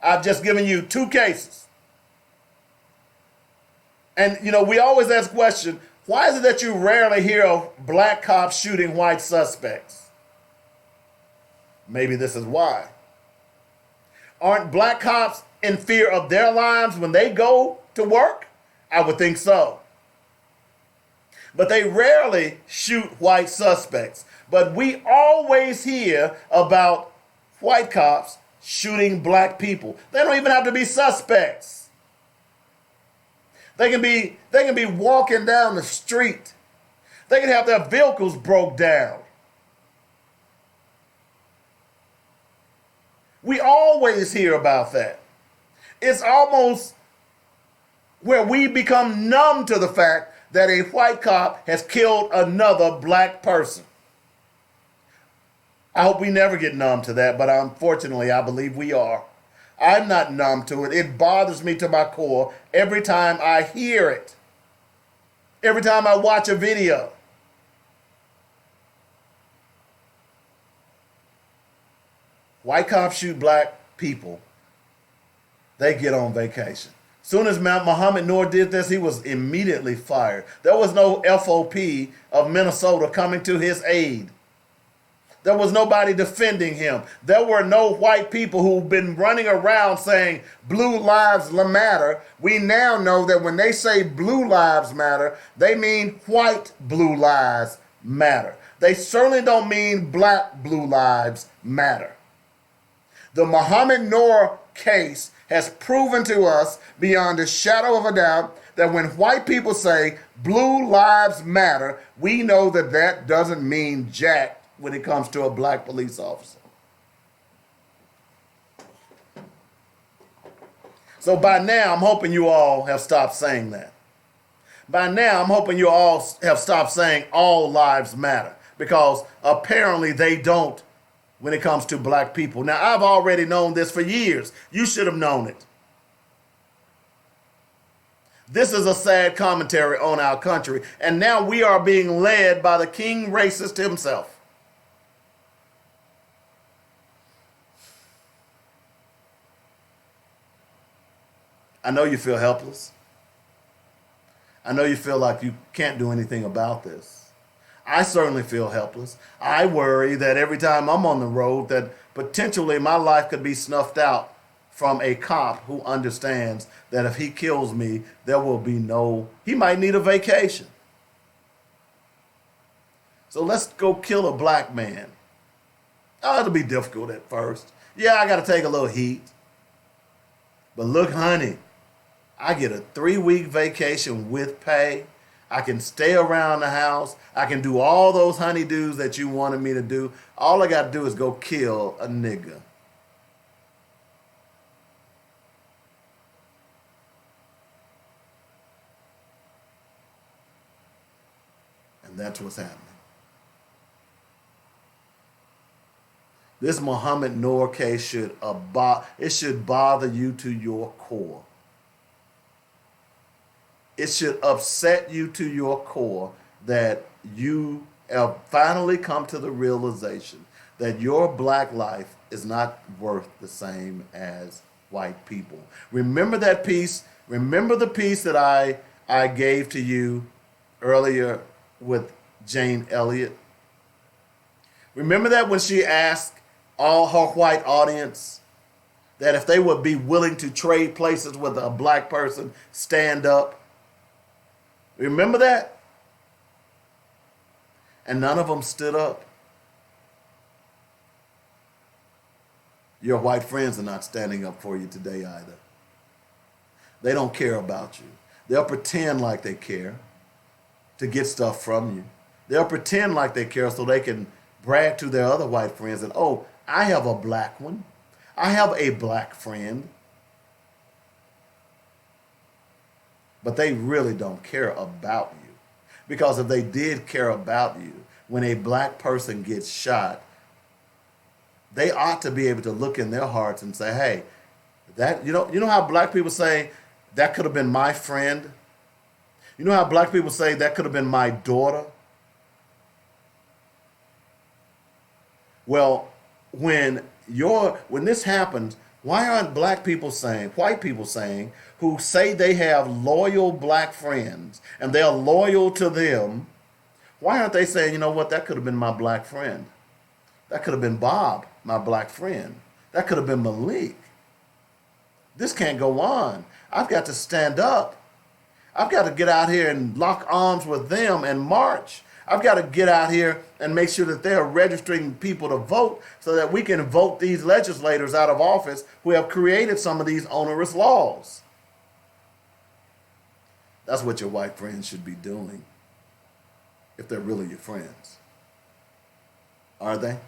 I've just given you 2 cases. And, we always ask the question, why is it that you rarely hear of black cops shooting white suspects? Maybe this is why. Aren't black cops in fear of their lives when they go to work? I would think so. But they rarely shoot white suspects. But we always hear about white cops shooting black people. They don't even have to be suspects. They can be walking down the street. They can have their vehicles broke down. We always hear about that. It's almost where we become numb to the fact that a white cop has killed another black person. I hope we never get numb to that, but unfortunately, I believe we are. I'm not numb to it. It bothers me to my core every time I hear it. Every time I watch a video. White cops shoot black people. They get on vacation. Soon as Muhammad Noor did this, he was immediately fired. There was no FOP of Minnesota coming to his aid. There was nobody defending him. There were no white people who've been running around saying blue lives matter. We now know that when they say blue lives matter, they mean white blue lives matter. They certainly don't mean black blue lives matter. The Muhammad Noor case has proven to us beyond a shadow of a doubt that when white people say blue lives matter, we know that that doesn't mean jack when it comes to a black police officer. So by now, I'm hoping you all have stopped saying that. By now, I'm hoping you all have stopped saying all lives matter, because apparently they don't when it comes to black people. Now, I've already known this for years. You should have known it. This is a sad commentary on our country, and now we are being led by the king racist himself. I know you feel helpless. I know you feel like you can't do anything about this. I certainly feel helpless. I worry that every time I'm on the road that potentially my life could be snuffed out from a cop who understands that if he kills me, there will be he might need a vacation. So let's go kill a black man. Oh, it'll be difficult at first. Yeah, I got to take a little heat. But look, honey, I get a 3-week vacation with pay. I can stay around the house. I can do all those honeydews that you wanted me to do. All I got to do is go kill a nigga. And that's what's happening. This Muhammad Noor case should bother you to your core. It should upset you to your core that you have finally come to the realization that your black life is not worth the same as white people. Remember that piece? Remember the piece that I gave to you earlier with Jane Elliott? Remember that when she asked all her white audience that if they would be willing to trade places with a black person, stand up? Remember that? And none of them stood up. Your white friends are not standing up for you today either. They don't care about you. They'll pretend like they care to get stuff from you. They'll pretend like they care so they can brag to their other white friends that, oh, I have a black one. I have a black friend. But they really don't care about you. Because if they did care about you, when a black person gets shot, they ought to be able to look in their hearts and say, hey, that you know how black people say, that could have been my friend? You know how black people say, that could have been my daughter? Well, when this happens, why aren't white people saying, who say they have loyal black friends and they're loyal to them, why aren't they saying, you know what, that could have been my black friend? That could have been Bob, my black friend. That could have been Malik. This can't go on. I've got to stand up. I've got to get out here and lock arms with them and march. I've got to get out here and make sure that they're registering people to vote so that we can vote these legislators out of office who have created some of these onerous laws. That's what your white friends should be doing if they're really your friends. Are they?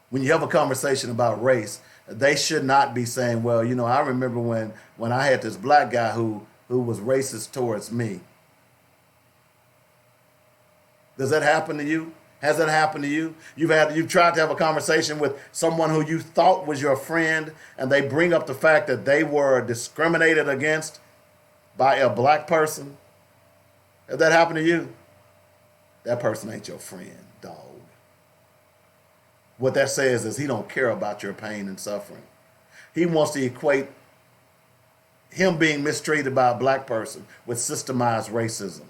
When you have a conversation about race, they should not be saying, well, you know, I remember when I had this black guy who was racist towards me. Does that happen to you? Has that happened to you? You've tried to have a conversation with someone who you thought was your friend, and they bring up the fact that they were discriminated against by a black person. Has that happened to you? That person ain't your friend, dog. What that says is he don't care about your pain and suffering. He wants to equate him being mistreated by a black person with systemized racism.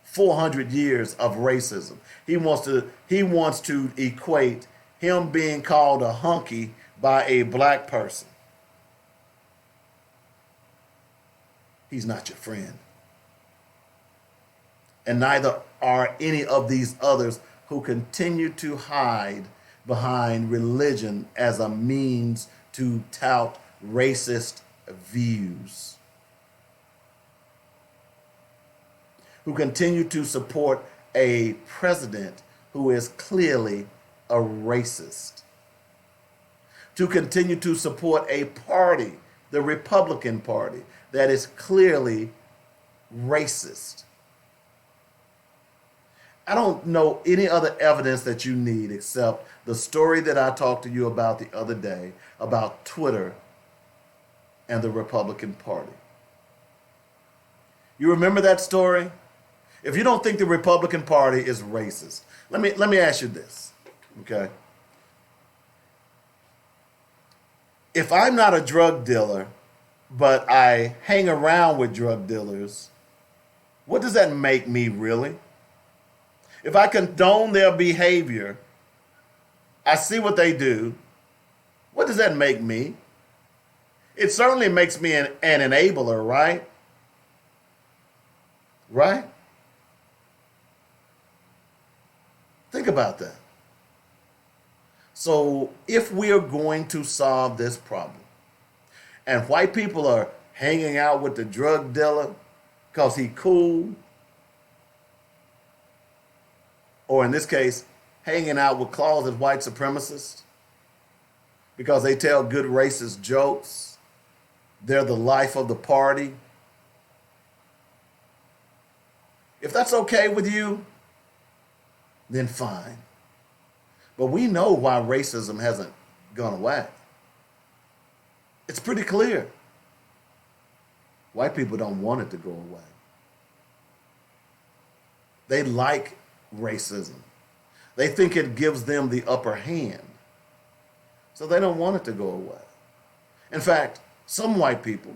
400 years of racism. He wants to equate him being called a hunky by a black person. He's not your friend. And neither are any of these others who continue to hide behind religion as a means to tout racist views. Who continue to support a president who is clearly a racist. To continue to support a party, the Republican Party, that is clearly racist. I don't know any other evidence that you need except the story that I talked to you about the other day about Twitter and the Republican Party. You remember that story? If you don't think the Republican Party is racist, let me ask you this, okay? If I'm not a drug dealer, but I hang around with drug dealers, what does that make me really? If I condone their behavior, I see what they do, what does that make me? It certainly makes me an enabler, right? Right? Think about that. So if we are going to solve this problem, and white people are hanging out with the drug dealer because he cool, or in this case, hanging out with closet white supremacists because they tell good racist jokes, they're the life of the party, If that's okay with you, then fine. But we know why racism hasn't gone away. It's pretty clear. White people don't want it to go away. They like racism. They think it gives them the upper hand. So they don't want it to go away. In fact, some white people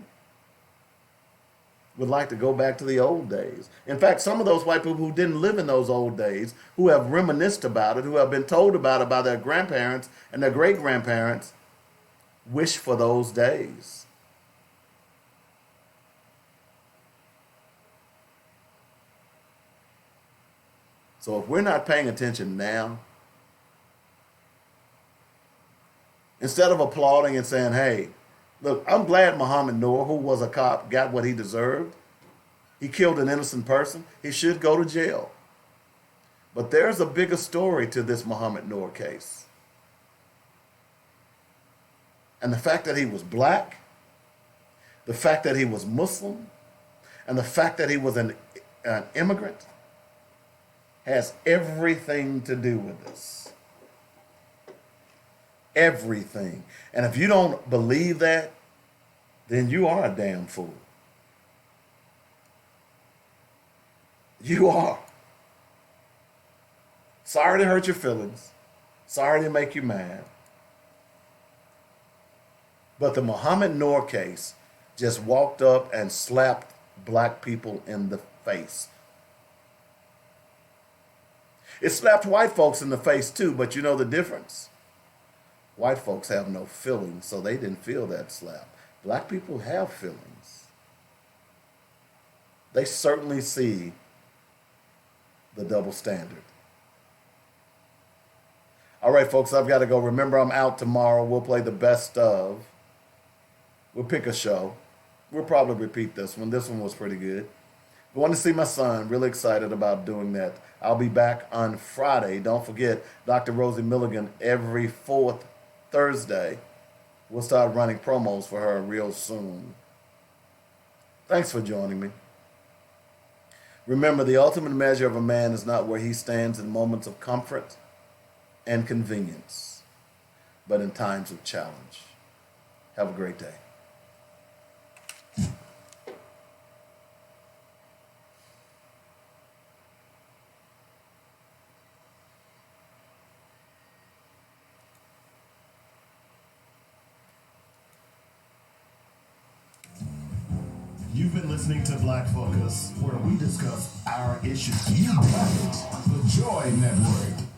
would like to go back to the old days. In fact, some of those white people who didn't live in those old days, who have reminisced about it, who have been told about it by their grandparents and their great-grandparents, wish for those days. So if we're not paying attention now, instead of applauding and saying, hey, look, I'm glad Muhammad Noor, who was a cop, got what he deserved. He killed an innocent person. He should go to jail. But there's a bigger story to this Muhammad Noor case. And the fact that he was black, the fact that he was Muslim, and the fact that he was an immigrant has everything to do with this. Everything. And if you don't believe that, then you are a damn fool. You are. Sorry to hurt your feelings. Sorry to make you mad. But the Muhammad Noor case just walked up and slapped black people in the face. It slapped white folks in the face too, but you know the difference? White folks have no feelings, so they didn't feel that slap. Black people have feelings. They certainly see the double standard. All right, folks, I've got to go. Remember, I'm out tomorrow. We'll play the best of. We'll pick a show. We'll probably repeat this one. This one was pretty good. Going to see my son. Really excited about doing that. I'll be back on Friday. Don't forget, Dr. Rosie Milligan every fourth Thursday. We'll start running promos for her real soon. Thanks for joining me. Remember, the ultimate measure of a man is not where he stands in moments of comfort and convenience, but in times of challenge. Have a great day. You've been listening to Black Focus, where we discuss our issues. You got it. The Joy Network.